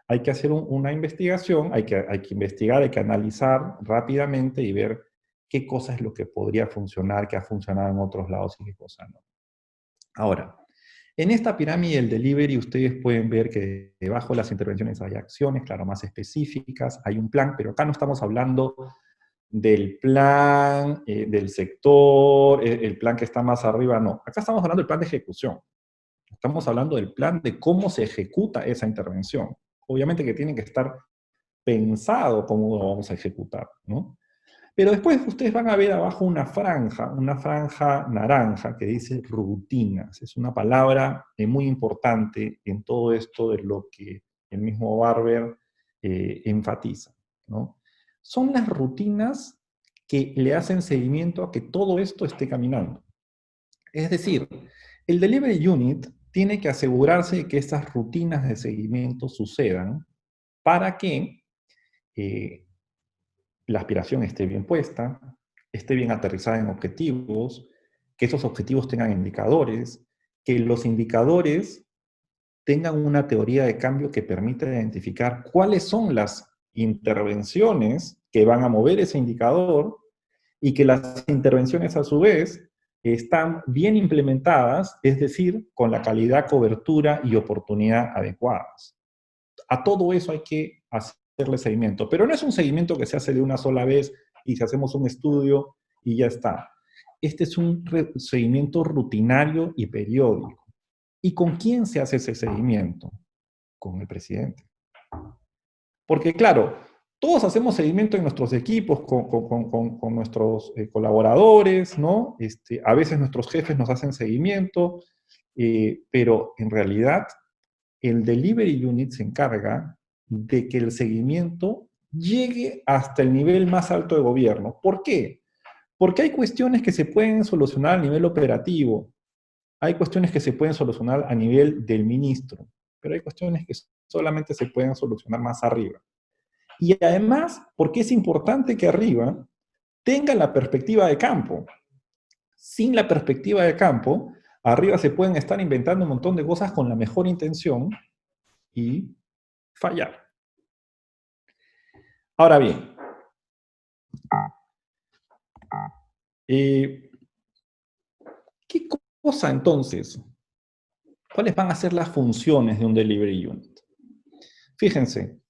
Hay que hacer una investigación, hay que investigar, hay que analizar rápidamente y ver qué cosa es lo que podría funcionar, qué ha funcionado en otros lados y qué cosa no. Ahora, En esta pirámide del delivery ustedes pueden ver que debajo de las intervenciones hay acciones, claro, más específicas, hay un plan, pero acá no estamos hablando del plan, del sector, el plan que está más arriba, no. Acá estamos hablando del plan de ejecución. Estamos hablando del plan de cómo se ejecuta esa intervención. Obviamente que tiene que estar pensado cómo lo vamos a ejecutar, ¿no? Pero después ustedes van a ver abajo una franja naranja que dice rutinas. Es una palabra muy importante en todo esto de lo que el mismo Barber enfatiza, ¿no? Son las rutinas que le hacen seguimiento a que todo esto esté caminando. Es decir, el Delivery Unit tiene que asegurarse de que estas rutinas de seguimiento sucedan para que eh, la aspiración esté bien puesta, esté bien aterrizada en objetivos, que esos objetivos tengan indicadores, que los indicadores tengan una teoría de cambio que permita identificar cuáles son las intervenciones que van a mover ese indicador y que las intervenciones a su vez están bien implementadas, es decir, con la calidad, cobertura y oportunidad adecuadas. A todo eso hay que hacerle seguimiento, pero no es un seguimiento que se hace de una sola vez y si hacemos un estudio y ya está. Este es un seguimiento rutinario y periódico. ¿Y con quién se hace ese seguimiento? Con el presidente. Porque claro, todos hacemos seguimiento en nuestros equipos, con nuestros colaboradores, ¿no? A veces nuestros jefes nos hacen seguimiento, pero en realidad el Delivery Unit se encarga de que el seguimiento llegue hasta el nivel más alto de gobierno. ¿Por qué? Porque hay cuestiones que se pueden solucionar a nivel operativo, hay cuestiones que se pueden solucionar a nivel del ministro, pero hay cuestiones que solamente se pueden solucionar más arriba. Y además, porque es importante que arriba tenga la perspectiva de campo. Sin la perspectiva de campo, arriba se pueden estar inventando un montón de cosas con la mejor intención y fallar. Ahora bien, ¿qué cosa entonces? ¿Cuáles van a ser las funciones de un delivery unit? Fíjense,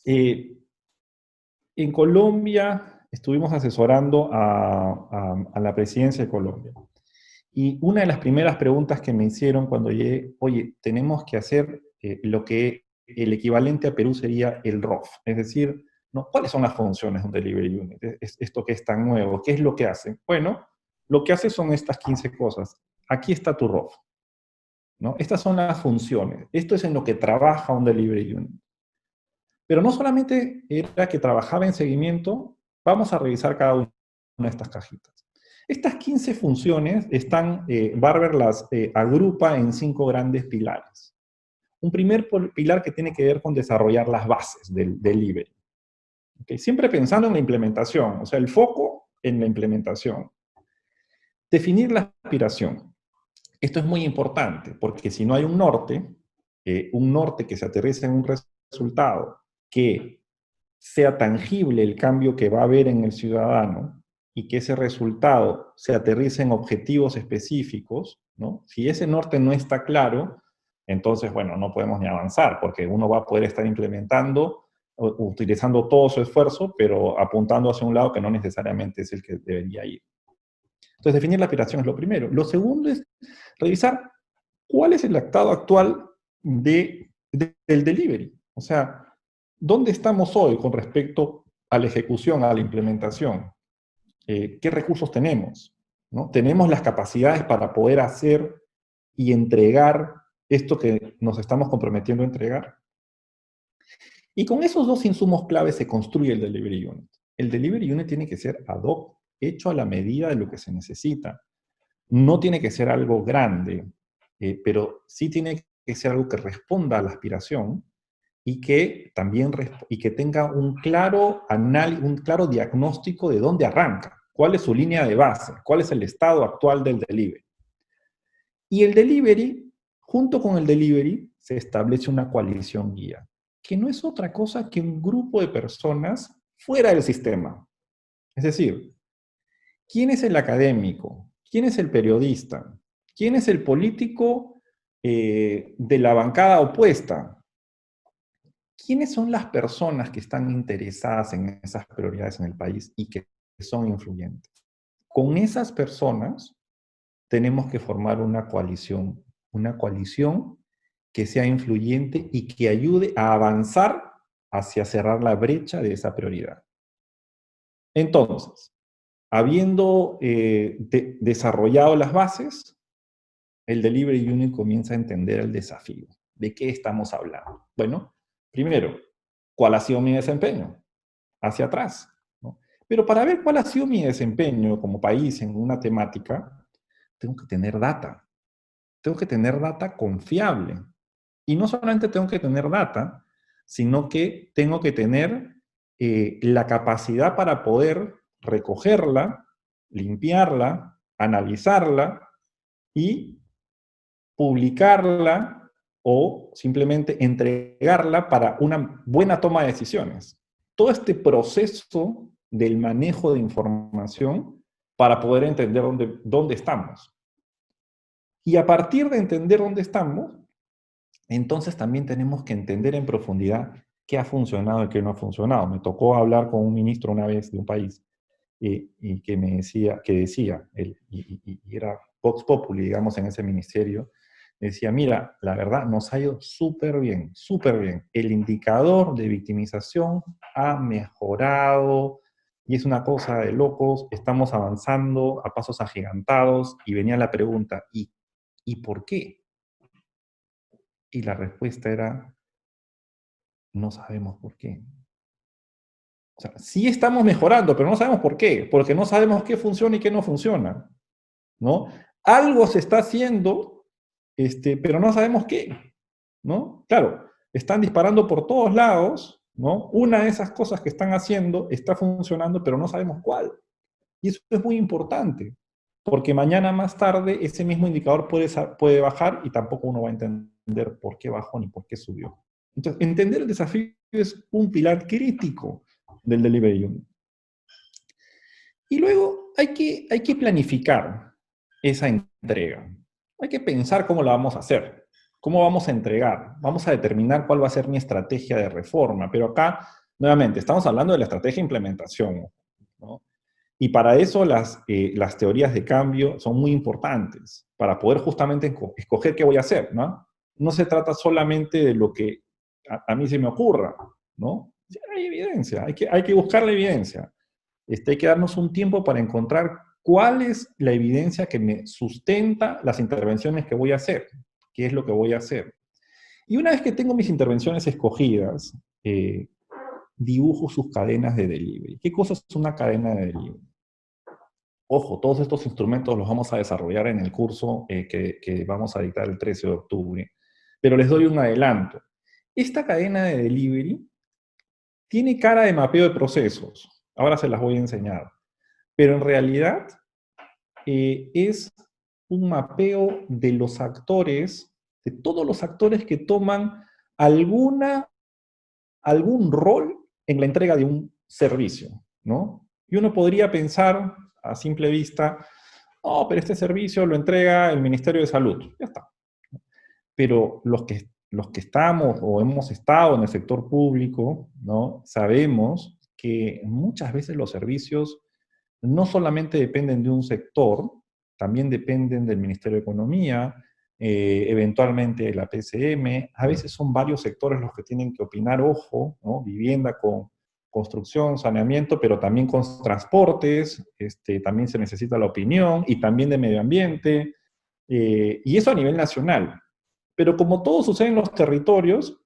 en Colombia estuvimos asesorando a la presidencia de Colombia. Y una de las primeras preguntas que me hicieron cuando llegué, oye, tenemos que hacer lo que el equivalente a Perú sería el ROF, es decir, ¿no? ¿Cuáles son las funciones de un delivery unit? Esto que es tan nuevo, ¿qué es lo que hace? Bueno, lo que hace son estas 15 cosas. Aquí está tu ROF, ¿no? Estas son las funciones. Esto es en lo que trabaja un delivery unit. Pero no solamente era que trabajaba en seguimiento, vamos a revisar cada una de estas cajitas. Estas 15 funciones están, Barber las agrupa en 5 grandes pilares. Un primer pilar que tiene que ver con desarrollar las bases del delivery. ¿Okay? Siempre pensando en la implementación, o sea, el foco en la implementación. Definir la aspiración. Esto es muy importante, porque si no hay un norte que se aterrice en un resultado, que sea tangible el cambio que va a haber en el ciudadano y que ese resultado se aterrice en objetivos específicos, ¿no? Si ese norte no está claro, entonces, bueno, no podemos ni avanzar, porque uno va a poder estar implementando, utilizando todo su esfuerzo, pero apuntando hacia un lado que no necesariamente es el que debería ir. Entonces, definir la aspiración es lo primero. Lo segundo es revisar cuál es el estado actual del delivery. O sea, ¿dónde estamos hoy con respecto a la ejecución, a la implementación? ¿Qué recursos tenemos? ¿No? ¿Tenemos las capacidades para poder hacer y entregar esto que nos estamos comprometiendo a entregar? Y con esos dos insumos claves se construye el Delivery Unit. El Delivery Unit tiene que ser ad hoc, hecho a la medida de lo que se necesita. No tiene que ser algo grande, pero sí tiene que ser algo que responda a la aspiración y que también y que tenga un claro diagnóstico de dónde arranca, cuál es su línea de base, cuál es el estado actual del delivery. Y el delivery, junto con el delivery, se establece una coalición guía, que no es otra cosa que un grupo de personas fuera del sistema. Es decir, ¿quién es el académico? ¿Quién es el periodista? ¿Quién es el político de la bancada opuesta. ¿Quiénes son las personas que están interesadas en esas prioridades en el país y que son influyentes? Con esas personas tenemos que formar una coalición que sea influyente y que ayude a avanzar hacia cerrar la brecha de esa prioridad. Entonces, habiendo desarrollado las bases, el Delivery Unit comienza a entender el desafío. ¿De qué estamos hablando? Bueno, primero, ¿cuál ha sido mi desempeño? Hacia atrás, ¿no? Pero para ver cuál ha sido mi desempeño como país en una temática, tengo que tener data. Tengo que tener data confiable. Y no solamente tengo que tener data, sino que tengo que tener la capacidad para poder recogerla, limpiarla, analizarla y publicarla o simplemente entregarla para una buena toma de decisiones. Todo este proceso del manejo de información para poder entender dónde estamos. Y a partir de entender dónde estamos, entonces también tenemos que entender en profundidad qué ha funcionado y qué no ha funcionado. Me tocó hablar con un ministro una vez de un país y que me decía, y era Vox Populi, digamos, en ese ministerio, decía, mira, la verdad nos ha ido súper bien, súper bien. El indicador de victimización ha mejorado y es una cosa de locos, estamos avanzando a pasos agigantados y venía la pregunta, ¿y por qué? Y la respuesta era, no sabemos por qué. O sea, sí estamos mejorando, pero no sabemos por qué, porque no sabemos qué funciona y qué no funciona, ¿no? Algo se está haciendo, pero no sabemos qué, ¿no? Claro, están disparando por todos lados, ¿no? Una de esas cosas que están haciendo está funcionando, pero no sabemos cuál. Y eso es muy importante, porque mañana más tarde ese mismo indicador puede bajar y tampoco uno va a entender por qué bajó ni por qué subió. Entonces, entender el desafío es un pilar crítico del Delivery Unit. Y luego hay que planificar esa entrega. Hay que pensar cómo la vamos a hacer, cómo vamos a entregar. Vamos a determinar cuál va a ser mi estrategia de reforma. Pero acá, nuevamente, estamos hablando de la estrategia de implementación, ¿no? Y para eso las teorías de cambio son muy importantes, para poder justamente escoger qué voy a hacer, ¿no? No se trata solamente de lo que a mí se me ocurra, ¿no? Hay evidencia, hay que buscar la evidencia. Hay que darnos un tiempo para encontrar cuál es la evidencia que me sustenta las intervenciones que voy a hacer, qué es lo que voy a hacer. Y una vez que tengo mis intervenciones escogidas, dibujo sus cadenas de delivery. ¿Qué cosa es una cadena de delivery? Ojo, todos estos instrumentos los vamos a desarrollar en el curso que vamos a dictar el 13 de octubre, pero les doy un adelanto. Esta cadena de delivery tiene cara de mapeo de procesos. Ahora se las voy a enseñar. Pero en realidad es un mapeo de los actores, de todos los actores que toman algún rol en la entrega de un servicio, ¿no? Y uno podría pensar a simple vista, oh, pero este servicio lo entrega el Ministerio de Salud. Ya está. Pero los que estamos o hemos estado en el sector público, ¿no? Sabemos que muchas veces los servicios no solamente dependen de un sector, también dependen del Ministerio de Economía, eventualmente de la PCM, a veces son varios sectores los que tienen que opinar, ojo, ¿no? Vivienda con construcción, saneamiento, pero también con transportes, también se necesita la opinión, y también de medio ambiente, y eso a nivel nacional. Pero como todo sucede en los territorios,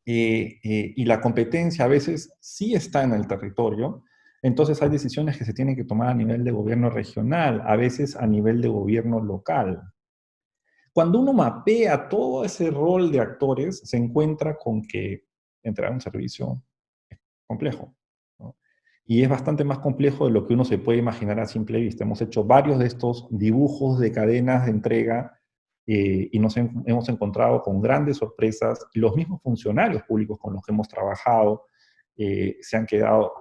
y la competencia a veces sí está en el territorio, entonces hay decisiones que se tienen que tomar a nivel de gobierno regional, a veces a nivel de gobierno local. Cuando uno mapea todo ese rol de actores, se encuentra con que entregar un servicio es complejo, ¿no? Y es bastante más complejo de lo que uno se puede imaginar a simple vista. Hemos hecho varios de estos dibujos de cadenas de entrega y nos hemos encontrado con grandes sorpresas. Los mismos funcionarios públicos con los que hemos trabajado se han quedado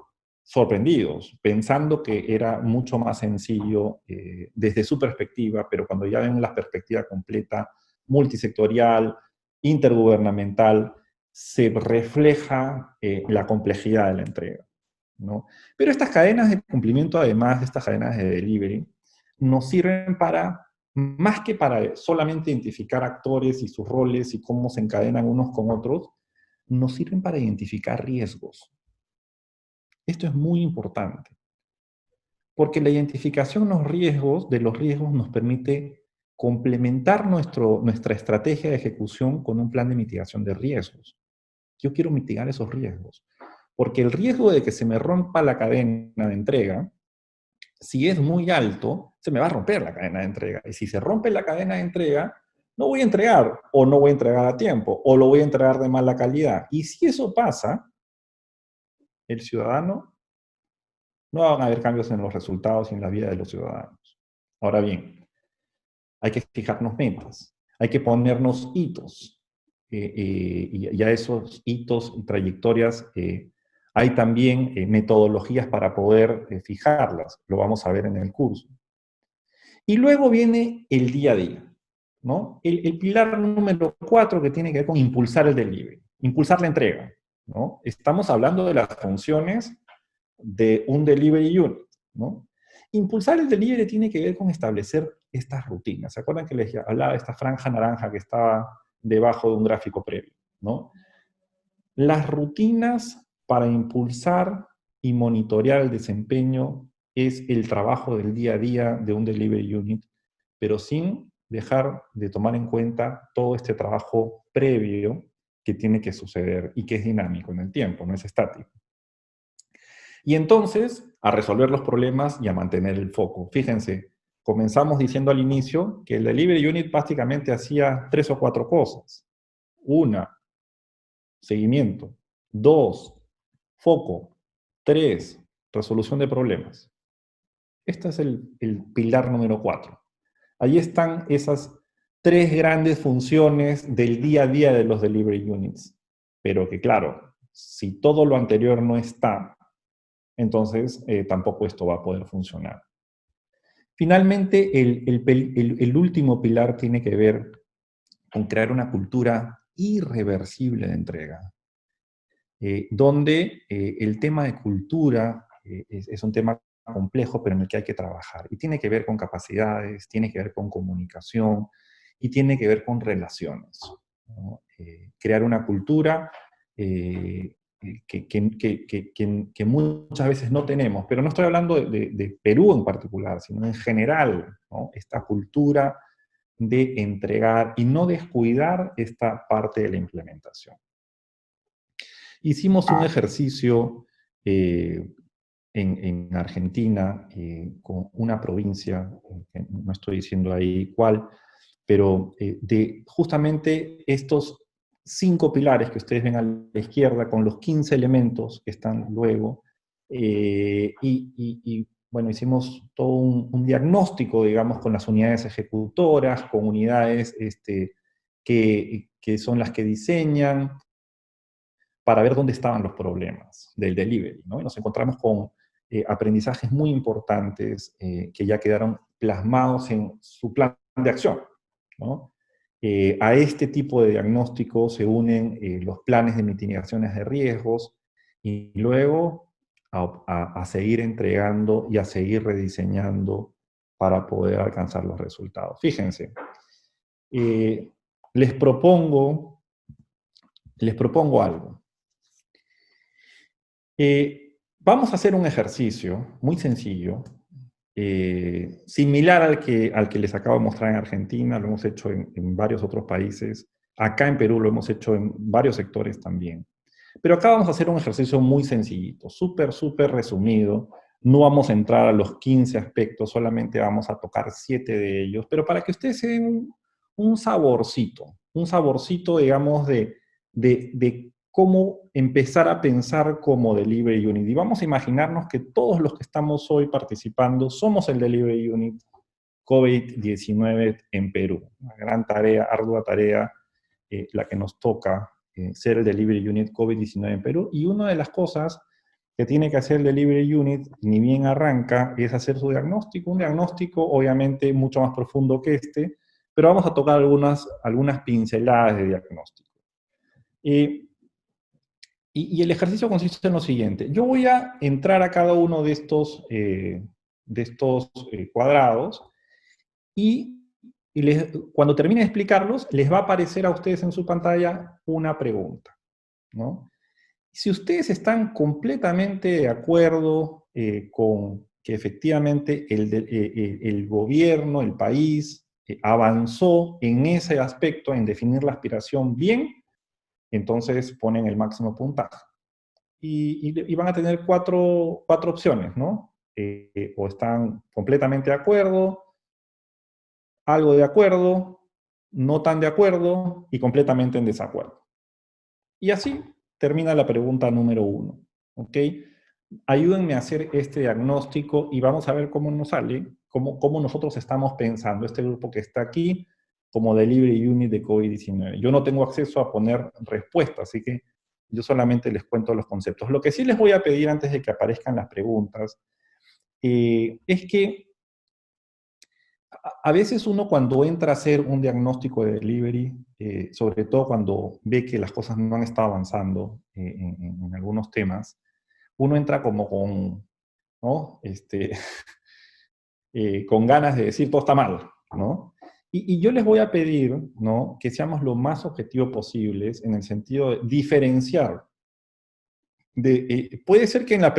sorprendidos, pensando que era mucho más sencillo desde su perspectiva, pero cuando ya ven la perspectiva completa, multisectorial, intergubernamental, se refleja la complejidad de la entrega, ¿no? Pero estas cadenas de cumplimiento, además de estas cadenas de delivery, nos sirven para, más que para solamente identificar actores y sus roles y cómo se encadenan unos con otros, nos sirven para identificar riesgos. Esto es muy importante, porque la identificación de los riesgos nos permite complementar nuestra estrategia de ejecución con un plan de mitigación de riesgos. Yo quiero mitigar esos riesgos, porque el riesgo de que se me rompa la cadena de entrega, si es muy alto, se me va a romper la cadena de entrega. Y si se rompe la cadena de entrega, no voy a entregar, o no voy a entregar a tiempo, o lo voy a entregar de mala calidad. Y si eso pasa, el ciudadano, no van a haber cambios en los resultados y en la vida de los ciudadanos. Ahora bien, hay que fijarnos metas, hay que ponernos hitos, y a esos hitos y trayectorias hay también metodologías para poder fijarlas, lo vamos a ver en el curso. Y luego viene el día a día, ¿no? El pilar número 4 que tiene que ver con impulsar el delivery, impulsar la entrega, ¿no? Estamos hablando de las funciones de un delivery unit, ¿no? Impulsar el delivery tiene que ver con establecer estas rutinas. ¿Se acuerdan que les hablaba de esta franja naranja que estaba debajo de un gráfico previo, ¿no? Las rutinas para impulsar y monitorear el desempeño es el trabajo del día a día de un delivery unit, pero sin dejar de tomar en cuenta todo este trabajo previo que tiene que suceder y que es dinámico en el tiempo, no es estático. Y entonces, a resolver los problemas y a mantener el foco. Fíjense, comenzamos diciendo al inicio que el delivery unit básicamente hacía 3 o 4 cosas. 1, seguimiento. 2, foco. 3, resolución de problemas. Este es el pilar número 4. Ahí están esas 3 grandes funciones del día a día de los delivery units. Pero que claro, si todo lo anterior no está, entonces tampoco esto va a poder funcionar. Finalmente, el último pilar tiene que ver con crear una cultura irreversible de entrega, donde el tema de cultura es un tema complejo, pero en el que hay que trabajar. Y tiene que ver con capacidades, tiene que ver con comunicación y tiene que ver con relaciones, ¿no? Crear una cultura que muchas veces no tenemos, pero no estoy hablando de Perú en particular, sino en general, ¿no? Esta cultura de entregar y no descuidar esta parte de la implementación. Hicimos un ejercicio en Argentina con una provincia, no estoy diciendo ahí cuál, pero de justamente estos 5 pilares que ustedes ven a la izquierda, con los 15 elementos que están luego, bueno, hicimos todo un diagnóstico, digamos, con las unidades ejecutoras, con unidades que son las que diseñan, para ver dónde estaban los problemas del delivery, ¿no? Y nos encontramos con aprendizajes muy importantes que ya quedaron plasmados en su plan de acción, ¿no? A este tipo de diagnóstico se unen los planes de mitigaciones de riesgos y luego a seguir entregando y a seguir rediseñando para poder alcanzar los resultados. Fíjense, les propongo algo. Vamos a hacer un ejercicio muy sencillo, similar al que les acabo de mostrar en Argentina, lo hemos hecho en varios otros países, acá en Perú lo hemos hecho en varios sectores también. Pero acá vamos a hacer un ejercicio muy sencillito, súper resumido, no vamos a entrar a los 15 aspectos, solamente vamos a tocar 7 de ellos, pero para que ustedes se den un saborcito, digamos, de cómo empezar a pensar como Delivery Unit. Y vamos a imaginarnos que todos los que estamos hoy participando somos el Delivery Unit COVID-19 en Perú. Una gran tarea, ardua tarea, la que nos toca ser el Delivery Unit COVID-19 en Perú. Y una de las cosas que tiene que hacer el Delivery Unit, ni bien arranca, es hacer su diagnóstico. Un diagnóstico, obviamente, mucho más profundo que este, pero vamos a tocar algunas pinceladas de diagnóstico. Y el ejercicio consiste en lo siguiente. Yo voy a entrar a cada uno de estos cuadrados y cuando termine de explicarlos, les va a aparecer a ustedes en su pantalla una pregunta, ¿no? Si ustedes están completamente de acuerdo con que efectivamente el gobierno, el país, avanzó en ese aspecto, en definir la aspiración bien, entonces ponen el máximo puntaje. Y van a tener cuatro opciones, ¿no? O están completamente de acuerdo, algo de acuerdo, no tan de acuerdo y completamente en desacuerdo. Y así termina la pregunta número 1, ¿ok? Ayúdenme a hacer este diagnóstico y vamos a ver cómo nos sale, cómo nosotros estamos pensando, este grupo que está aquí, como Delivery Unit de COVID-19. Yo no tengo acceso a poner respuestas, así que yo solamente les cuento los conceptos. Lo que sí les voy a pedir antes de que aparezcan las preguntas es que a veces uno cuando entra a hacer un diagnóstico de delivery, sobre todo cuando ve que las cosas no han estado avanzando en algunos temas, uno entra como con, ¿no? Con ganas de decir todo está mal, ¿no? Y yo les voy a pedir, ¿no? Que seamos lo más objetivos posibles en el sentido de diferenciar. Puede ser que en la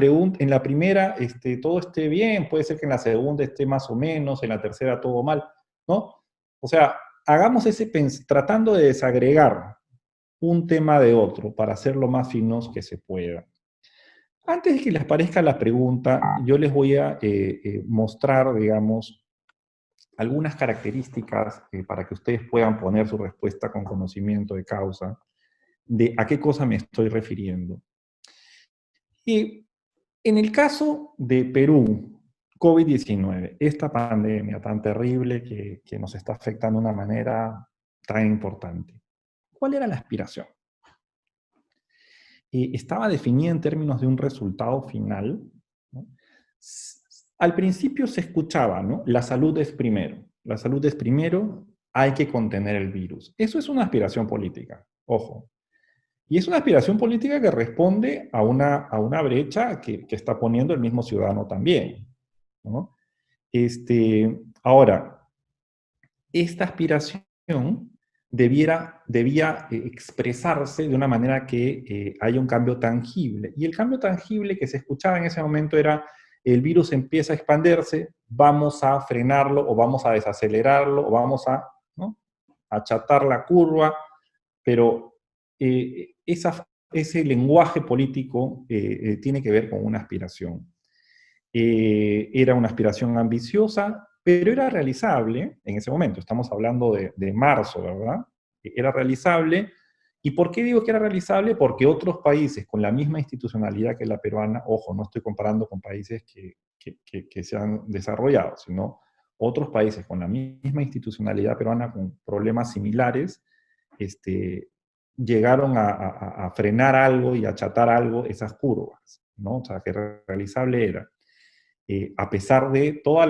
primera todo esté bien, puede ser que en la segunda esté más o menos, en la tercera todo mal, ¿no? O sea, hagamos tratando de desagregar un tema de otro para ser lo más finos que se pueda. Antes de que les parezca la pregunta, yo les voy a mostrar, digamos, algunas características para que ustedes puedan poner su respuesta con conocimiento de causa de a qué cosa me estoy refiriendo. Y en el caso de Perú, COVID-19, esta pandemia tan terrible que nos está afectando de una manera tan importante, ¿cuál era la aspiración? Estaba definida en términos de un resultado final, ¿no? Al principio se escuchaba, ¿no? La salud es primero. La salud es primero, hay que contener el virus. Eso es una aspiración política, ojo. Y es una aspiración política que responde a una brecha que está poniendo el mismo ciudadano también, ¿no? Ahora, esta aspiración debía expresarse de una manera que haya un cambio tangible. Y el cambio tangible que se escuchaba en ese momento era: el virus empieza a expandirse, vamos a frenarlo o vamos a desacelerarlo o vamos a, ¿no?, achatar la curva, pero ese lenguaje político tiene que ver con una aspiración. Era una aspiración ambiciosa, pero era realizable en ese momento. Estamos hablando de marzo, ¿verdad? Era realizable. ¿Y por qué digo que era realizable? Porque otros países con la misma institucionalidad que la peruana, ojo, no estoy comparando con países que se han desarrollado, sino otros países con la misma institucionalidad peruana, con problemas similares, llegaron a frenar algo y a achatar algo esas curvas, ¿no? O sea, que realizable era. A pesar de todos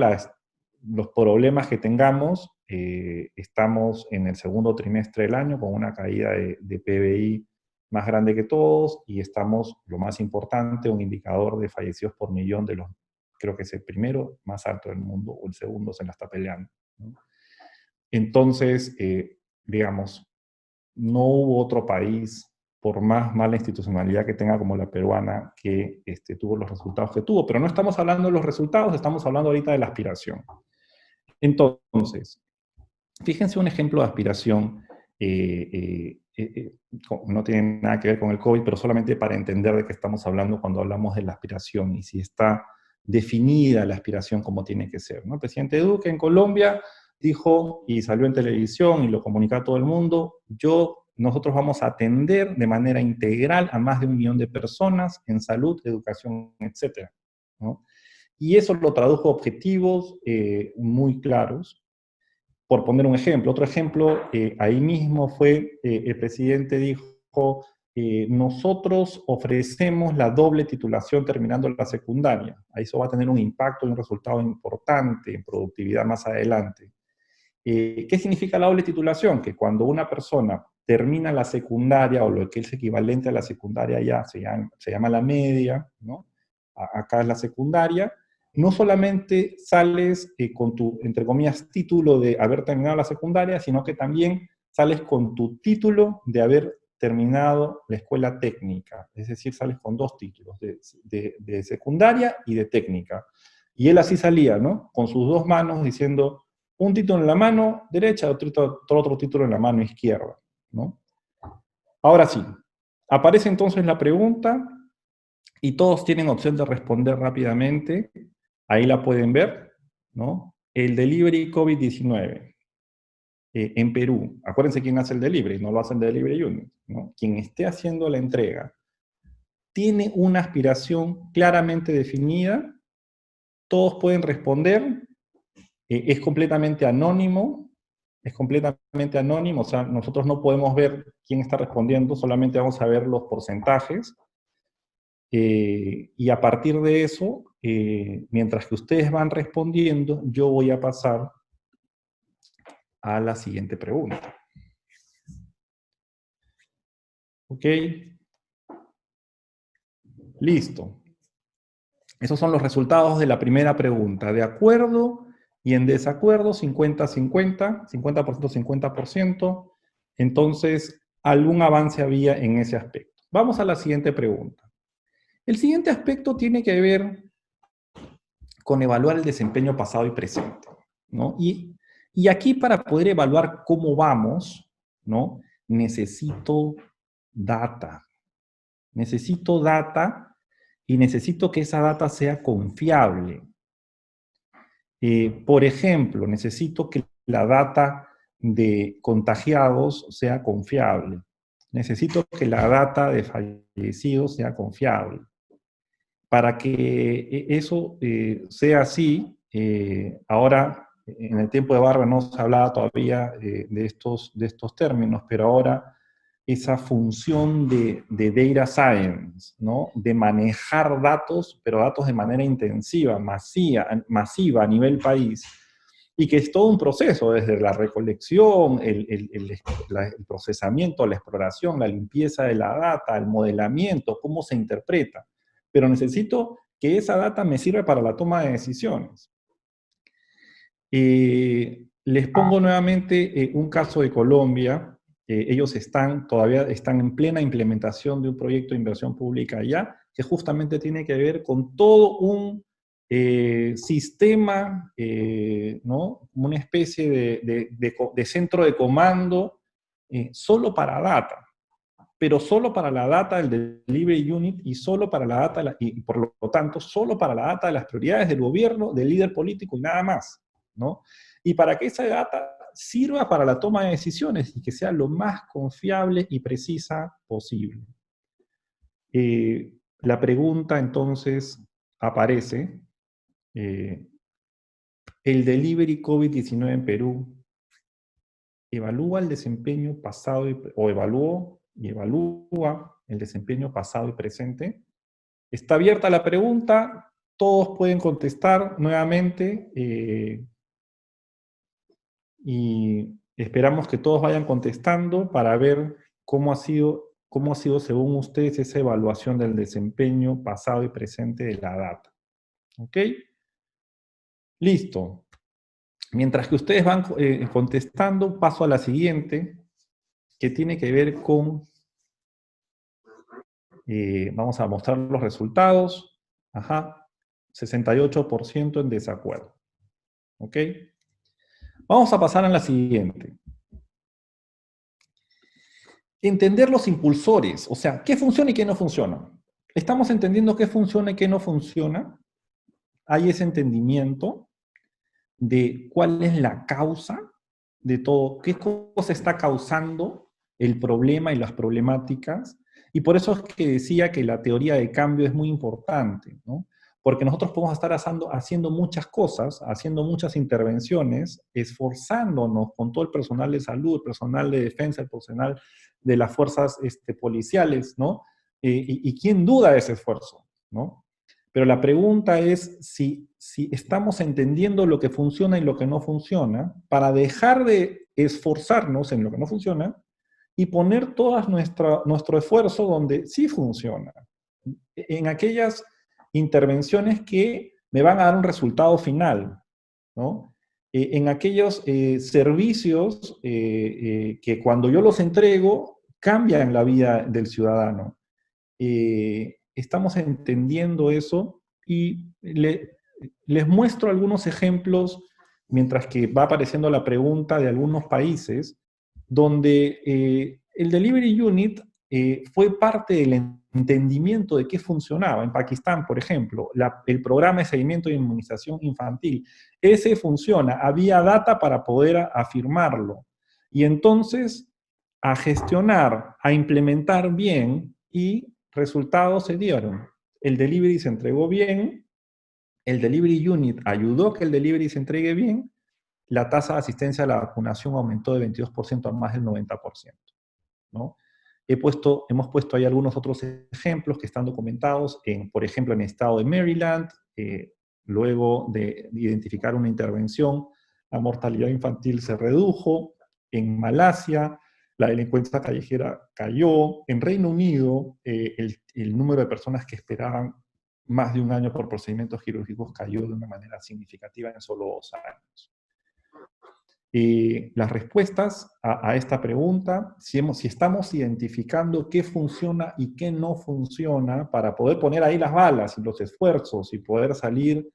los problemas que tengamos, estamos en el segundo trimestre del año con una caída de PBI más grande que todos y estamos, lo más importante, un indicador de fallecidos por millón creo que es el primero más alto del mundo, o el segundo se la está peleando, ¿no? Entonces, digamos, no hubo otro país, por más mala institucionalidad que tenga como la peruana, que tuvo los resultados que tuvo. Pero no estamos hablando de los resultados, estamos hablando ahorita de la aspiración. Entonces, fíjense un ejemplo de aspiración, no tiene nada que ver con el COVID, pero solamente para entender de qué estamos hablando cuando hablamos de la aspiración y si está definida la aspiración como tiene que ser, ¿no? El presidente Duque en Colombia dijo, y salió en televisión y lo comunicó a todo el mundo: nosotros vamos a atender de manera integral a más de 1 millón de personas en salud, educación, etcétera, ¿no? Y eso lo tradujo a objetivos muy claros. Por poner un ejemplo, otro ejemplo, ahí mismo fue, el presidente dijo, nosotros ofrecemos la doble titulación terminando la secundaria. Eso va a tener un impacto y un resultado importante en productividad más adelante. ¿Qué significa la doble titulación? Que cuando una persona termina la secundaria, o lo que es equivalente a la secundaria ya, se llama la media, ¿no? Acá es la secundaria, no solamente sales con tu, entre comillas, título de haber terminado la secundaria, sino que también sales con tu título de haber terminado la escuela técnica. Es decir, sales con dos títulos, de secundaria y de técnica. Y él así salía, ¿no? Con sus dos manos diciendo, un título en la mano derecha, otro título en la mano izquierda, ¿no? Ahora sí, aparece entonces la pregunta y todos tienen opción de responder rápidamente. Ahí la pueden ver, ¿no? El delivery COVID-19 en Perú. Acuérdense quién hace el delivery, no lo hace el delivery unit, ¿no? Quien esté haciendo la entrega tiene una aspiración claramente definida. Todos pueden responder. Es completamente anónimo, o sea, nosotros no podemos ver quién está respondiendo, solamente vamos a ver los porcentajes, y a partir de eso, mientras que ustedes van respondiendo, yo voy a pasar a la siguiente pregunta. ¿Ok? Listo. Esos son los resultados de la primera pregunta. De acuerdo y en desacuerdo, 50-50, 50%, 50%. Entonces, algún avance había en ese aspecto. Vamos a la siguiente pregunta. El siguiente aspecto tiene que ver con evaluar el desempeño pasado y presente, ¿no? Y aquí, para poder evaluar cómo vamos, ¿no? Necesito data. Necesito data y necesito que esa data sea confiable. Por ejemplo, necesito que la data de contagiados sea confiable. Necesito que la data de fallecidos sea confiable. Para que eso sea así, ahora, en el tiempo de Barber no se hablaba todavía de estos términos, pero ahora esa función de data science, ¿no? De manejar datos, pero datos de manera intensiva, masiva a nivel país, y que es todo un proceso, desde la recolección, el procesamiento, la exploración, la limpieza de la data, el modelamiento, cómo se interpreta. Pero necesito que esa data me sirva para la toma de decisiones. Les pongo nuevamente un caso de Colombia. Ellos todavía están en plena implementación de un proyecto de inversión pública allá, que justamente tiene que ver con todo un sistema, ¿no? Una especie de centro de comando solo para data, pero solo para la data del delivery unit y solo para la data, y por lo tanto, solo para la data de las prioridades del gobierno, del líder político y nada más, ¿no? Y para que esa data sirva para la toma de decisiones y que sea lo más confiable y precisa posible. La pregunta entonces aparece, ¿el delivery COVID-19 en Perú evalúa el desempeño pasado o evaluó y evalúa el desempeño pasado y presente? Está abierta la pregunta, todos pueden contestar nuevamente, y esperamos que todos vayan contestando para ver cómo ha sido según ustedes esa evaluación del desempeño pasado y presente de la data. ¿Ok? Listo. Mientras que ustedes van contestando, paso a la siguiente, que tiene que ver con, vamos a mostrar los resultados. Ajá, 68% en desacuerdo. ¿Ok? Vamos a pasar a la siguiente. Entender los impulsores, o sea, qué funciona y qué no funciona. ¿Estamos entendiendo qué funciona y qué no funciona? Hay ese entendimiento de cuál es la causa de todo, qué cosa está causando el problema y las problemáticas. Y por eso es que decía que la teoría de cambio es muy importante, ¿no? Porque nosotros podemos estar haciendo muchas cosas, haciendo muchas intervenciones, esforzándonos con todo el personal de salud, el personal de defensa, el personal de las fuerzas policiales, ¿no? Y quién duda de ese esfuerzo, ¿no? Pero la pregunta es si estamos entendiendo lo que funciona y lo que no funciona, para dejar de esforzarnos en lo que no funciona y poner todo nuestro esfuerzo donde sí funciona, en aquellas intervenciones que me van a dar un resultado final, ¿no? En aquellos servicios que cuando yo los entrego cambian la vida del ciudadano. Estamos entendiendo eso y les muestro algunos ejemplos mientras que va apareciendo la pregunta de algunos países donde el Delivery Unit fue parte del entendimiento de qué funcionaba. En Pakistán, por ejemplo, el programa de seguimiento de inmunización infantil, ese funciona, había data para poder afirmarlo. Y entonces, a gestionar, a implementar bien y resultados se dieron. El delivery se entregó bien, el Delivery Unit ayudó a que el delivery se entregue bien, la tasa de asistencia a la vacunación aumentó de 22% a más del 90%, ¿no? Hemos puesto ahí algunos otros ejemplos que están documentados, por ejemplo, en el estado de Maryland, luego de identificar una intervención, la mortalidad infantil se redujo. En Malasia, la delincuencia callejera cayó. En Reino Unido, el número de personas que esperaban más de un año por procedimientos quirúrgicos cayó de una manera significativa en solo 2 años. Las respuestas a esta pregunta, si estamos identificando qué funciona y qué no funciona para poder poner ahí las balas y los esfuerzos y poder salir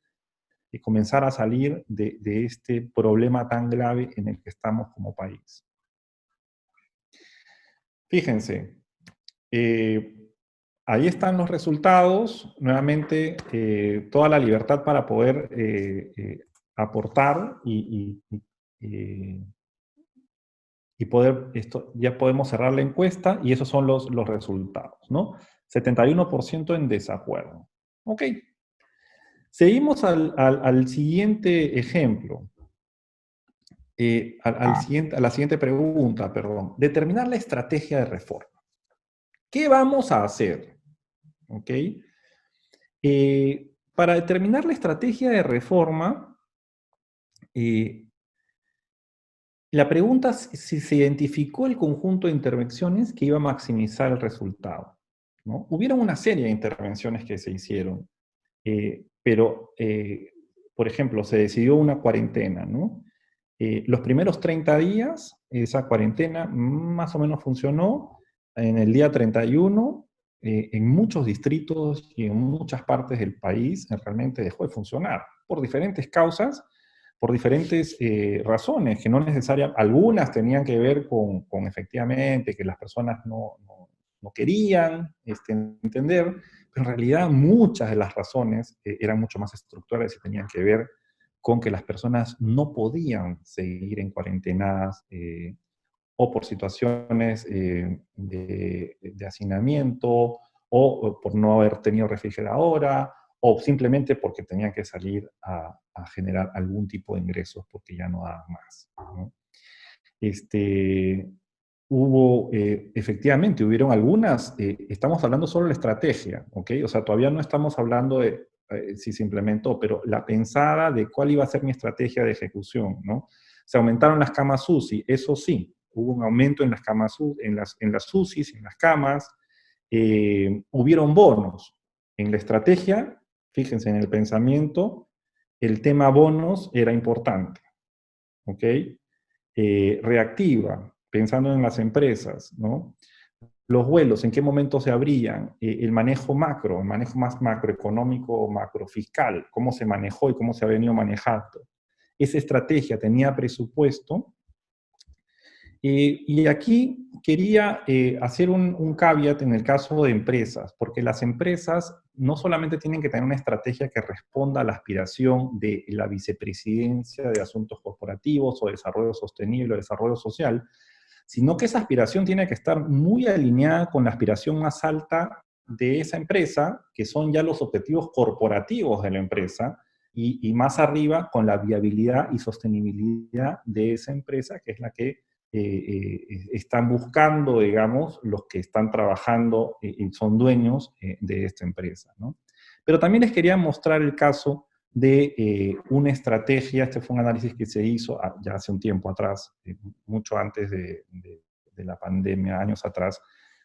y comenzar a salir de este problema tan grave en el que estamos como país. Fíjense, ahí están los resultados, nuevamente toda la libertad para poder aportar y poder, ya podemos cerrar la encuesta y esos son los resultados, ¿no? 71% en desacuerdo. Ok. Seguimos al siguiente ejemplo. A la siguiente pregunta, perdón. Determinar la estrategia de reforma. ¿Qué vamos a hacer? ¿Ok? Para determinar la estrategia de reforma, la pregunta es si se identificó el conjunto de intervenciones que iba a maximizar el resultado, ¿no? Hubieron una serie de intervenciones que se hicieron, pero, por ejemplo, se decidió una cuarentena, ¿no? Los primeros 30 días, esa cuarentena más o menos funcionó. En el día 31, en muchos distritos y en muchas partes del país, realmente dejó de funcionar, por diferentes causas, por diferentes razones, que no necesariamente, algunas tenían que ver con efectivamente que las personas no querían entender, pero en realidad muchas de las razones eran mucho más estructurales y tenían que ver con que las personas no podían seguir en cuarentenadas o por situaciones de hacinamiento o por no haber tenido refrigeradora o simplemente porque tenían que salir a generar algún tipo de ingresos porque ya no daban más, ¿no? Efectivamente, hubieron algunas, estamos hablando solo de la estrategia, ¿ok? O sea, todavía no estamos hablando de si se implementó, pero la pensada de cuál iba a ser mi estrategia de ejecución, ¿no? Se aumentaron las camas UCI, eso sí, hubo un aumento en las camas, en las UCIs, en las camas, hubieron bonos. En la estrategia, fíjense, en el pensamiento, el tema bonos era importante, ¿ok? Reactiva, pensando en las empresas, ¿no? Los vuelos, ¿en qué momento se abrían? El manejo macro, el manejo más macroeconómico o macrofiscal, cómo se manejó y cómo se ha venido manejando. Esa estrategia tenía presupuesto. Y aquí quería hacer un caveat en el caso de empresas, porque las empresas no solamente tienen que tener una estrategia que responda a la aspiración de la vicepresidencia de asuntos corporativos o desarrollo sostenible o desarrollo social, sino que esa aspiración tiene que estar muy alineada con la aspiración más alta de esa empresa, que son ya los objetivos corporativos de la empresa, y más arriba con la viabilidad y sostenibilidad de esa empresa, que es la que están buscando, digamos, los que están trabajando y son dueños de esta empresa, ¿no? Pero también les quería mostrar el caso de una estrategia, este fue un análisis que se hizo ya hace un tiempo atrás, mucho antes de la pandemia, años atrás,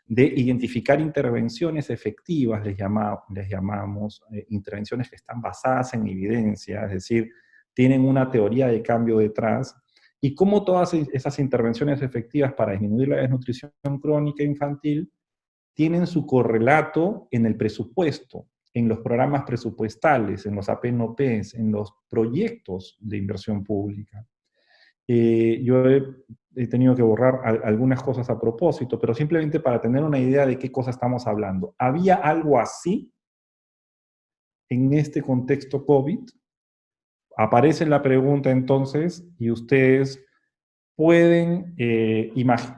de identificar intervenciones efectivas, les llamamos intervenciones que están basadas en evidencia, es decir, tienen una teoría de cambio detrás, y cómo todas esas intervenciones efectivas para disminuir la desnutrición crónica infantil tienen su correlato en el presupuesto, en los programas presupuestales, en los APNOPs, en los proyectos de inversión pública. Yo he tenido que borrar algunas cosas a propósito, pero simplemente para tener una idea de qué cosa estamos hablando. ¿Había algo así en este contexto COVID? Aparece la pregunta entonces y ustedes pueden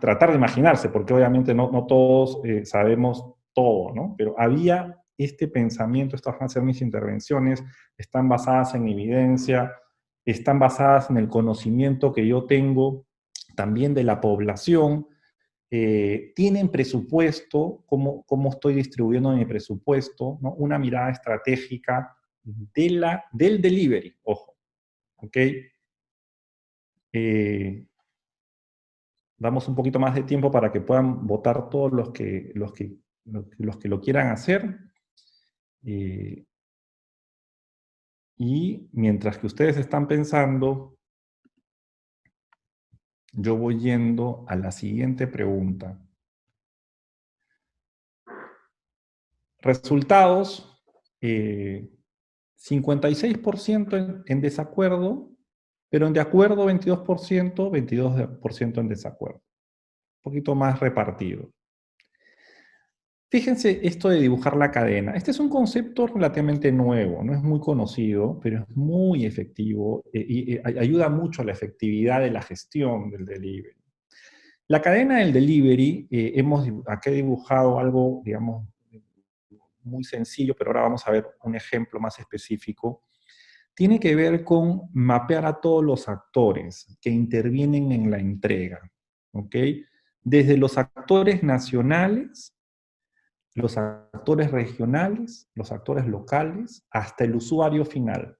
tratar de imaginarse, porque obviamente no todos sabemos todo, ¿no? Pero había este pensamiento, estas van a ser mis intervenciones, están basadas en evidencia, están basadas en el conocimiento que yo tengo también de la población, tienen presupuesto, cómo estoy distribuyendo mi presupuesto, ¿no? Una mirada estratégica del delivery, ojo, ¿ok? Damos un poquito más de tiempo para que puedan votar todos los que lo quieran hacer. Y mientras que ustedes están pensando, yo voy yendo a la siguiente pregunta. Resultados, 56% en desacuerdo, pero en de acuerdo 22%, 22% en desacuerdo. Un poquito más repartido. Fíjense esto de dibujar la cadena. Este es un concepto relativamente nuevo, no es muy conocido, pero es muy efectivo y ayuda mucho a la efectividad de la gestión del delivery. La cadena del delivery, acá he dibujado algo, digamos, muy sencillo, pero ahora vamos a ver un ejemplo más específico. Tiene que ver con mapear a todos los actores que intervienen en la entrega, ¿ok? Desde los actores nacionales, los actores regionales, los actores locales, hasta el usuario final.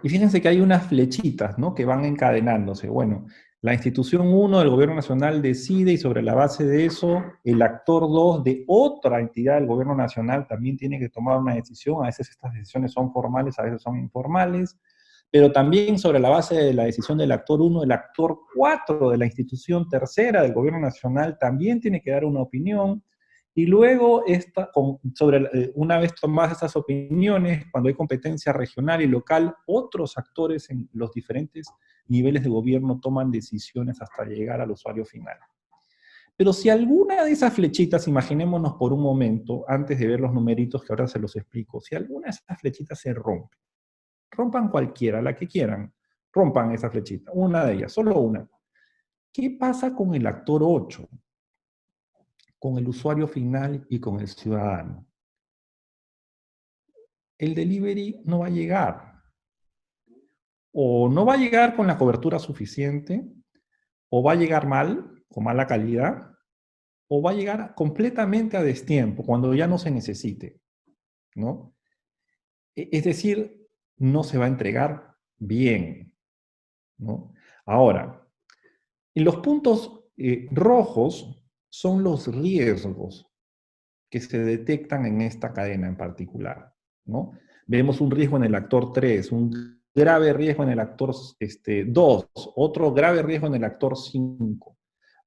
Y fíjense que hay unas flechitas, ¿no?, que van encadenándose. Bueno, la institución 1 del gobierno nacional decide y sobre la base de eso, el actor 2 de otra entidad del gobierno nacional también tiene que tomar una decisión. A veces estas decisiones son formales, a veces son informales. Pero también sobre la base de la decisión del actor 1, el actor 4 de la institución tercera del gobierno nacional también tiene que dar una opinión. Y luego, una vez tomadas esas opiniones, cuando hay competencia regional y local, otros actores en los diferentes niveles de gobierno toman decisiones hasta llegar al usuario final. Pero si alguna de esas flechitas, imaginémonos por un momento, antes de ver los numeritos que ahora se los explico, si alguna de esas flechitas se rompe, rompan cualquiera, la que quieran, rompan esa flechita, una de ellas, solo una. ¿Qué pasa con el actor 8? Con el usuario final y con el ciudadano. El delivery no va a llegar. O no va a llegar con la cobertura suficiente, o va a llegar mal, con mala calidad, o va a llegar completamente a destiempo, cuando ya no se necesite, ¿no? Es decir, no se va a entregar bien, ¿no? Ahora, los puntos rojos son los riesgos que se detectan en esta cadena en particular, ¿no? Vemos un riesgo en el actor 3, un grave riesgo en el actor 2, otro grave riesgo en el actor 5.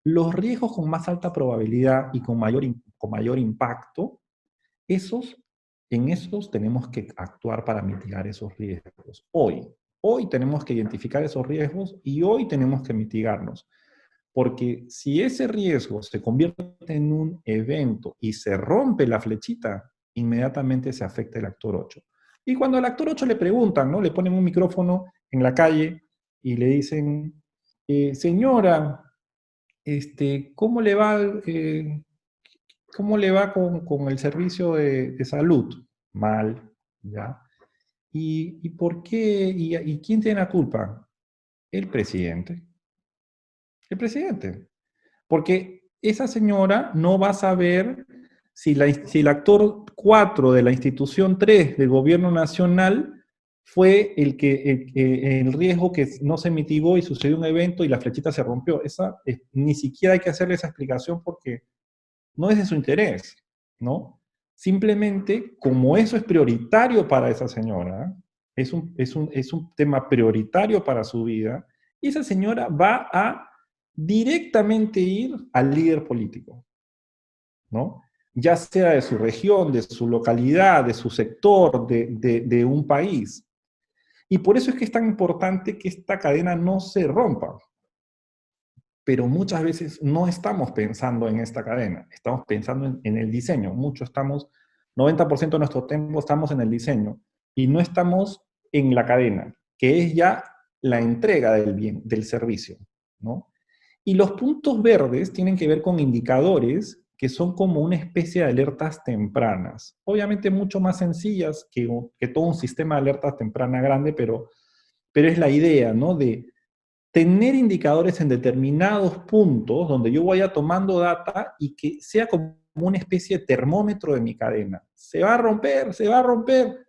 Los riesgos con más alta probabilidad y con mayor impacto, en esos tenemos que actuar para mitigar esos riesgos. Hoy tenemos que identificar esos riesgos y hoy tenemos que mitigarlos. Porque si ese riesgo se convierte en un evento y se rompe la flechita, inmediatamente se afecta el actor 8. Y cuando al actor 8 le preguntan, ¿no?, le ponen un micrófono en la calle y le dicen, señora, ¿cómo le va con el servicio de salud? Mal, ¿ya? ¿Y por qué? ¿Y quién tiene la culpa? El presidente. El presidente. Porque esa señora no va a saber si el actor 4 de la institución 3 del gobierno nacional fue el riesgo que no se mitigó y sucedió un evento y la flechita se rompió. Ni siquiera hay que hacerle esa explicación porque no es de su interés, ¿no? Simplemente, como eso es prioritario para esa señora, es un tema prioritario para su vida, y esa señora va a directamente ir al líder político, ¿no? Ya sea de su región, de su localidad, de su sector, de un país. Y por eso es que es tan importante que esta cadena no se rompa. Pero muchas veces no estamos pensando en esta cadena, estamos pensando en el diseño. 90% de nuestro tiempo estamos en el diseño y no estamos en la cadena, que es ya la entrega del bien, del servicio, ¿no? Y los puntos verdes tienen que ver con indicadores que son como una especie de alertas tempranas. Obviamente mucho más sencillas que todo un sistema de alertas tempranas grande, pero es la idea, ¿no? De tener indicadores en determinados puntos donde yo vaya tomando data y que sea como una especie de termómetro de mi cadena. Se va a romper,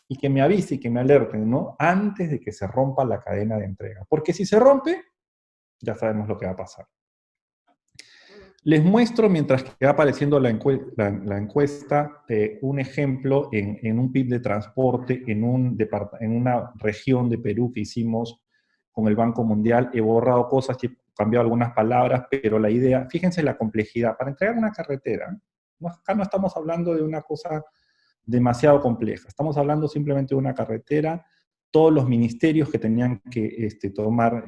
y que me avise y que me alerte, ¿no? Antes de que se rompa la cadena de entrega. Porque si se rompe, ya sabemos lo que va a pasar. Les muestro, mientras que va apareciendo la encuesta, un ejemplo en un PIB de transporte en una región de Perú que hicimos con el Banco Mundial. He borrado cosas, he cambiado algunas palabras, pero la idea, fíjense la complejidad. Para entregar una carretera, acá no estamos hablando de una cosa demasiado compleja, estamos hablando simplemente de una carretera, todos los ministerios que tenían que tomar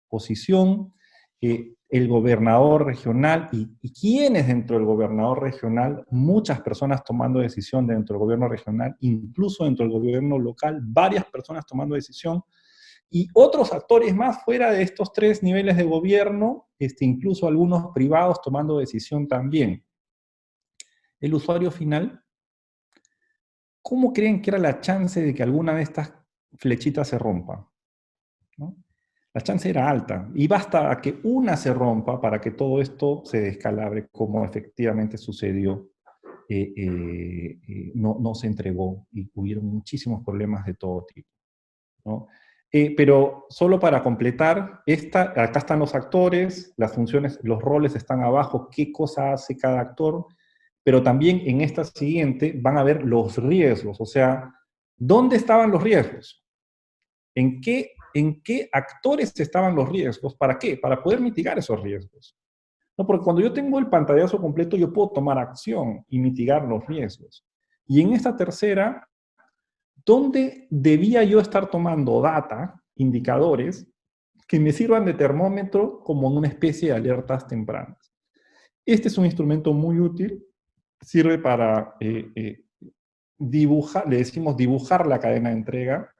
posición, el gobernador regional y quiénes dentro del gobernador regional, muchas personas tomando decisión dentro del gobierno regional, incluso dentro del gobierno local, varias personas tomando decisión, y otros actores más fuera de estos 3 niveles de gobierno, incluso algunos privados tomando decisión también. El usuario final, ¿cómo creen que era la chance de que alguna de estas flechitas se rompa? ¿No? La chance era alta, y basta que una se rompa para que todo esto se descalabre, como efectivamente sucedió. No se entregó y hubieron muchísimos problemas de todo tipo, ¿no? Pero solo para completar, acá están los actores, las funciones, los roles están abajo, qué cosa hace cada actor, pero también en esta siguiente van a ver los riesgos, o sea, ¿dónde estaban los riesgos? ¿En qué actores estaban los riesgos? ¿Para qué? Para poder mitigar esos riesgos. No, porque cuando yo tengo el pantallazo completo, yo puedo tomar acción y mitigar los riesgos. Y en esta tercera, ¿dónde debía yo estar tomando data, indicadores, que me sirvan de termómetro como en una especie de alertas tempranas? Este es un instrumento muy útil, sirve para dibujar, le decimos dibujar la cadena de entrega,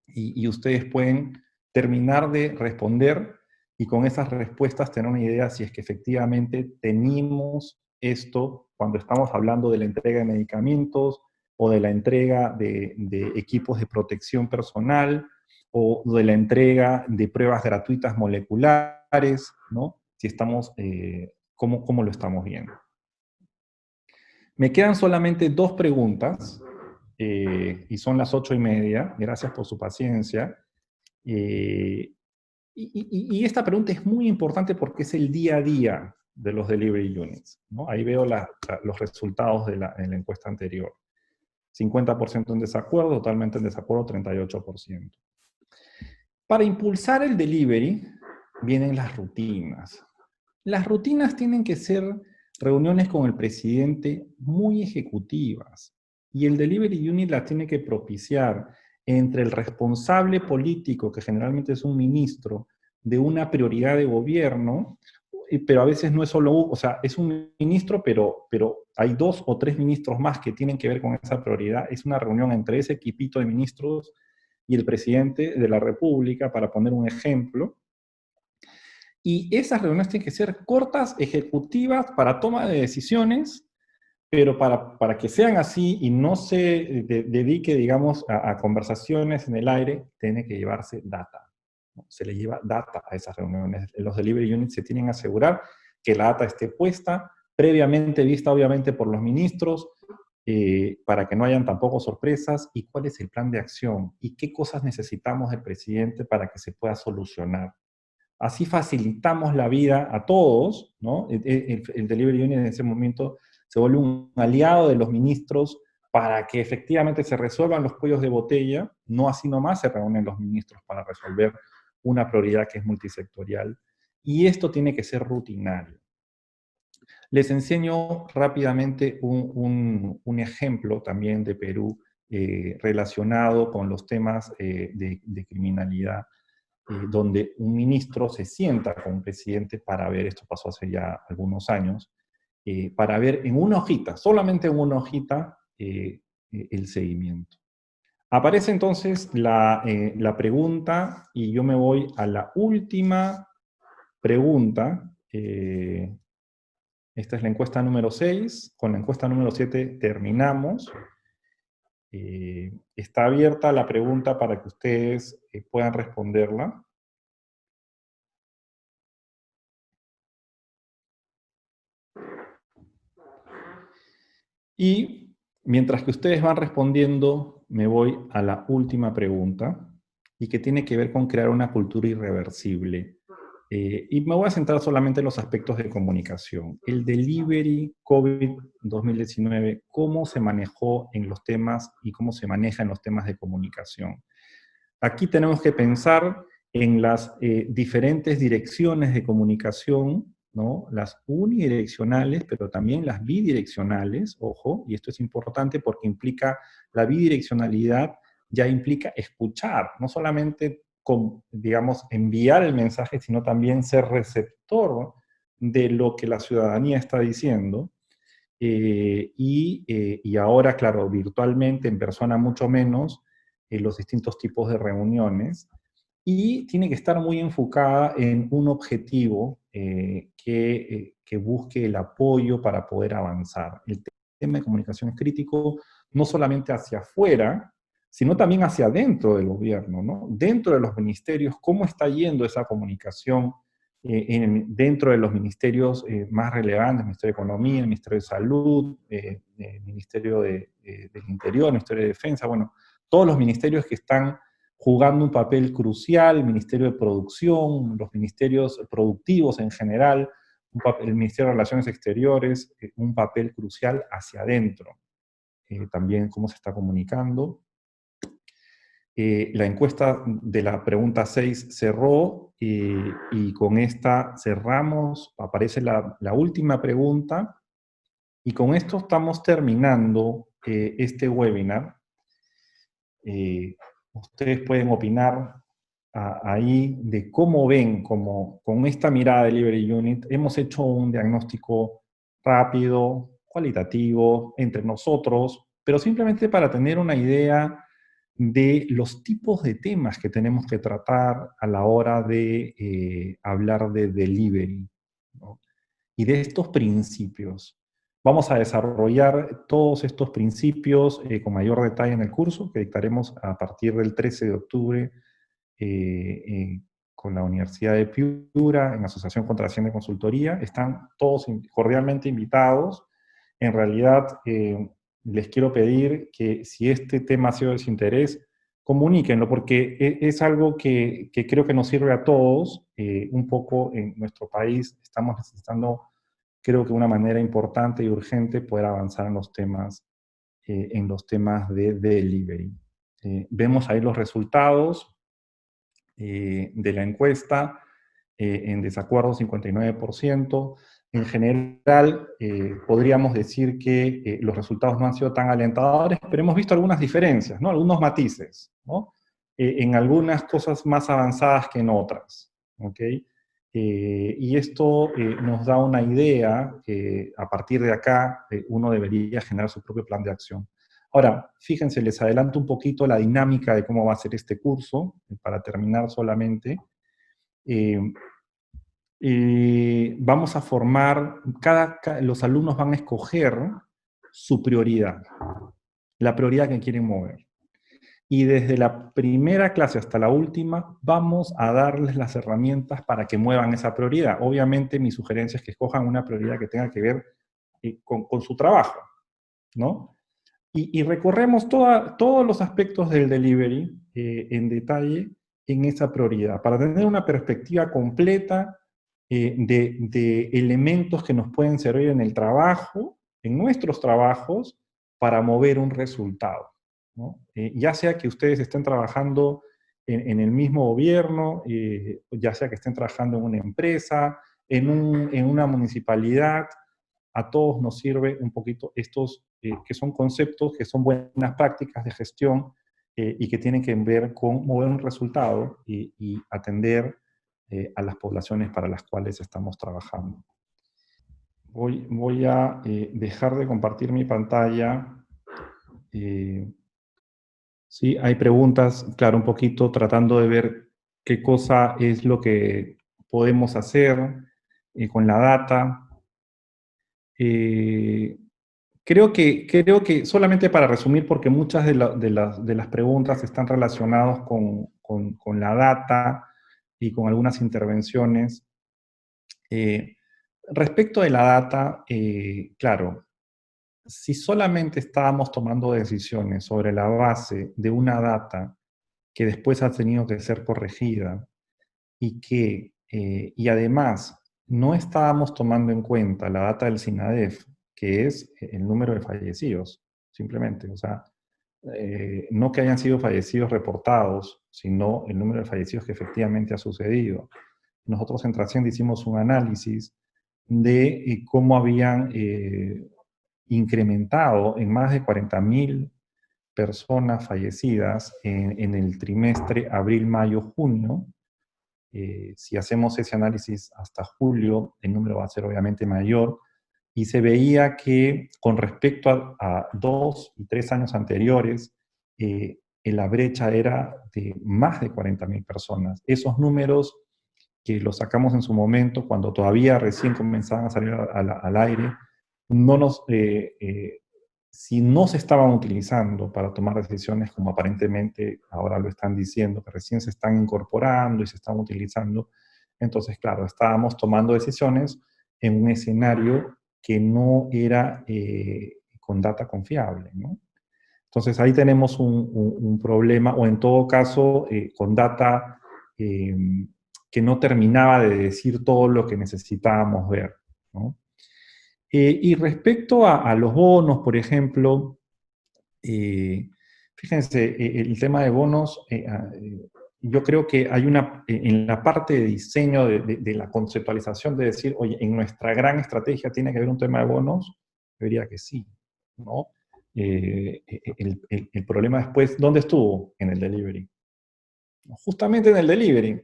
y ustedes pueden terminar de responder y con esas respuestas tener una idea si es que efectivamente tenemos esto cuando estamos hablando de la entrega de medicamentos o de la entrega de equipos de protección personal o de la entrega de pruebas gratuitas moleculares, ¿no? Si estamos, ¿cómo lo estamos viendo? Me quedan solamente 2 preguntas, y son las 8:30. Gracias por su paciencia. Y esta pregunta es muy importante porque es el día a día de los delivery units, ¿no? Ahí veo los resultados de la encuesta anterior. 50% en desacuerdo, totalmente en desacuerdo, 38%. Para impulsar el delivery vienen las rutinas. Las rutinas tienen que ser reuniones con el presidente muy ejecutivas, y el delivery unit las tiene que propiciar entre el responsable político, que generalmente es un ministro, de una prioridad de gobierno, pero a veces no es solo, o sea, es un ministro, pero hay 2 o 3 ministros más que tienen que ver con esa prioridad. Es una reunión entre ese equipito de ministros y el presidente de la República, para poner un ejemplo. Y esas reuniones tienen que ser cortas, ejecutivas, para toma de decisiones, pero para que sean así y no se dedique, digamos, a conversaciones en el aire, tiene que llevarse data, ¿no? Se le lleva data a esas reuniones. Los delivery units se tienen que asegurar que la data esté puesta previamente vista obviamente por los ministros, para que no hayan tampoco sorpresas, y cuál es el plan de acción, y qué cosas necesitamos del presidente para que se pueda solucionar. Así facilitamos la vida a todos, ¿no? El Delivery Unit en ese momento se vuelve un aliado de los ministros para que efectivamente se resuelvan los cuellos de botella, no así nomás se reúnen los ministros para resolver una prioridad que es multisectorial, y esto tiene que ser rutinario. Les enseño rápidamente un ejemplo también de Perú relacionado con los temas de criminalidad, donde un ministro se sienta con un presidente para ver, esto pasó hace ya algunos años, para ver en una hojita, solamente en una hojita, el seguimiento. Aparece entonces la pregunta, y yo me voy a la última pregunta. Esta es la encuesta número 6. Con la encuesta número 7 terminamos. Está abierta la pregunta para que ustedes puedan responderla. Y mientras que ustedes van respondiendo, me voy a la última pregunta, y que tiene que ver con crear una cultura irreversible. Y me voy a centrar solamente en los aspectos de comunicación. El delivery COVID-2019, ¿cómo se manejó en los temas y cómo se maneja en los temas de comunicación? Aquí tenemos que pensar en las diferentes direcciones de comunicación, ¿no? Las unidireccionales, pero también las bidireccionales, ojo, y esto es importante porque implica, la bidireccionalidad ya implica escuchar, no solamente, digamos, enviar el mensaje, sino también ser receptor de lo que la ciudadanía está diciendo. Y ahora, claro, virtualmente, en persona mucho menos, los distintos tipos de reuniones, y tiene que estar muy enfocada en un objetivo que busque el apoyo para poder avanzar. El tema de comunicación es crítico, no solamente hacia afuera, sino también hacia adentro del gobierno, ¿no? Dentro de los ministerios, ¿cómo está yendo esa comunicación dentro de los ministerios más relevantes, el Ministerio de Economía, el Ministerio de Salud, el Ministerio del Interior, el Ministerio de Defensa, bueno, todos los ministerios que están jugando un papel crucial, el Ministerio de Producción, los ministerios productivos en general, el Ministerio de Relaciones Exteriores, un papel crucial hacia adentro. También cómo se está comunicando. La encuesta de la pregunta 6 cerró, y con esta cerramos. Aparece la última pregunta, y con esto estamos terminando este webinar. Ustedes pueden opinar ahí de cómo ven, como con esta mirada de Delivery Unit, hemos hecho un diagnóstico rápido, cualitativo, entre nosotros, pero simplemente para tener una idea de los tipos de temas que tenemos que tratar a la hora de hablar de delivery, ¿no? Y de estos principios. Vamos a desarrollar todos estos principios con mayor detalle en el curso que dictaremos a partir del 13 de octubre con la Universidad de Piura, en asociación contra la Hacienda y Consultoría. Están todos cordialmente invitados. En realidad, les quiero pedir que si este tema ha sido de su interés, comuníquenlo, porque es algo que creo que nos sirve a todos. Un poco en nuestro país estamos necesitando, creo que una manera importante y urgente, poder avanzar en los temas de delivery. Vemos ahí los resultados de la encuesta. En desacuerdo 59%. En general, podríamos decir que los resultados no han sido tan alentadores, pero hemos visto algunas diferencias, ¿no? Algunos matices, ¿no? En algunas cosas más avanzadas que en otras, ¿ok? Y esto nos da una idea que a partir de acá uno debería generar su propio plan de acción. Ahora, fíjense, les adelanto un poquito la dinámica de cómo va a ser este curso, para terminar solamente. Vamos a formar, los alumnos van a escoger su prioridad, la prioridad que quieren mover. Y desde la primera clase hasta la última, vamos a darles las herramientas para que muevan esa prioridad. Obviamente, mi sugerencia es que escojan una prioridad que tenga que ver con su trabajo, ¿no? Y recorremos todos los aspectos del delivery en detalle en esa prioridad, para tener una perspectiva completa de elementos que nos pueden servir en el trabajo, en nuestros trabajos, para mover un resultado, ¿no? Ya sea que ustedes estén trabajando en el mismo gobierno, ya sea que estén trabajando en una empresa, en una municipalidad, a todos nos sirve un poquito estos, que son conceptos, que son buenas prácticas de gestión y que tienen que ver con mover un resultado y atender a las poblaciones para las cuales estamos trabajando. Voy a dejar de compartir mi pantalla. Sí, hay preguntas, claro, un poquito tratando de ver qué cosa es lo que podemos hacer con la data. Eh, creo que solamente para resumir, porque muchas de las preguntas están relacionadas con la data y con algunas intervenciones. Eh, respecto de la data, claro, si solamente estábamos tomando decisiones sobre la base de una data que después ha tenido que ser corregida y además no estábamos tomando en cuenta la data del SINADEF, que es el número de fallecidos, simplemente, o sea, no que hayan sido fallecidos reportados, sino el número de fallecidos que efectivamente ha sucedido. Nosotros en Trasciende hicimos un análisis de cómo habían incrementado en más de 40.000 personas fallecidas en el trimestre abril, mayo, junio. Si hacemos ese análisis hasta julio, el número va a ser obviamente mayor, y se veía que con respecto a 2 y 3 años anteriores, la brecha era de más de 40.000 personas. Esos números que los sacamos en su momento, cuando todavía recién comenzaban a salir al aire, no nos, si no se estaban utilizando para tomar decisiones, como aparentemente ahora lo están diciendo, que recién se están incorporando y se están utilizando, entonces, claro, estábamos tomando decisiones en un escenario que no era con data confiable, ¿no? Entonces ahí tenemos un problema, o en todo caso, con data eh, que no terminaba de decir todo lo que necesitábamos ver, ¿no? Y respecto a los bonos, por ejemplo, fíjense, el tema de bonos, yo creo que hay en la parte de diseño de la conceptualización de decir, oye, en nuestra gran estrategia tiene que haber un tema de bonos, yo diría que sí, ¿no? El problema después, ¿dónde estuvo? En el delivery. Justamente en el delivery.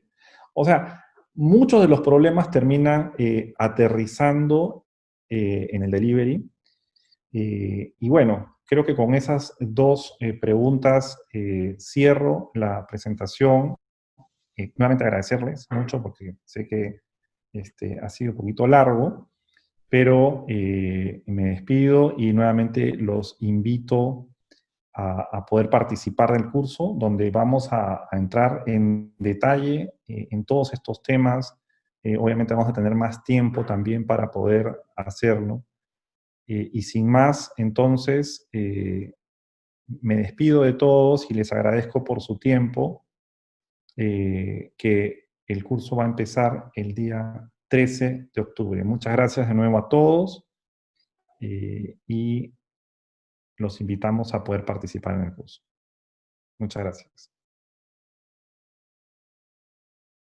O sea, muchos de los problemas terminan aterrizando en el delivery. Y bueno, creo que con esas dos preguntas cierro la presentación. Nuevamente agradecerles mucho porque sé que ha sido un poquito largo, pero me despido y nuevamente los invito a poder participar del curso, donde vamos a entrar en detalle en todos estos temas. Obviamente vamos a tener más tiempo también para poder hacerlo. Y sin más, entonces, me despido de todos y les agradezco por su tiempo, que el curso va a empezar el día 13 de octubre. Muchas gracias de nuevo a todos y los invitamos a poder participar en el curso. Muchas gracias.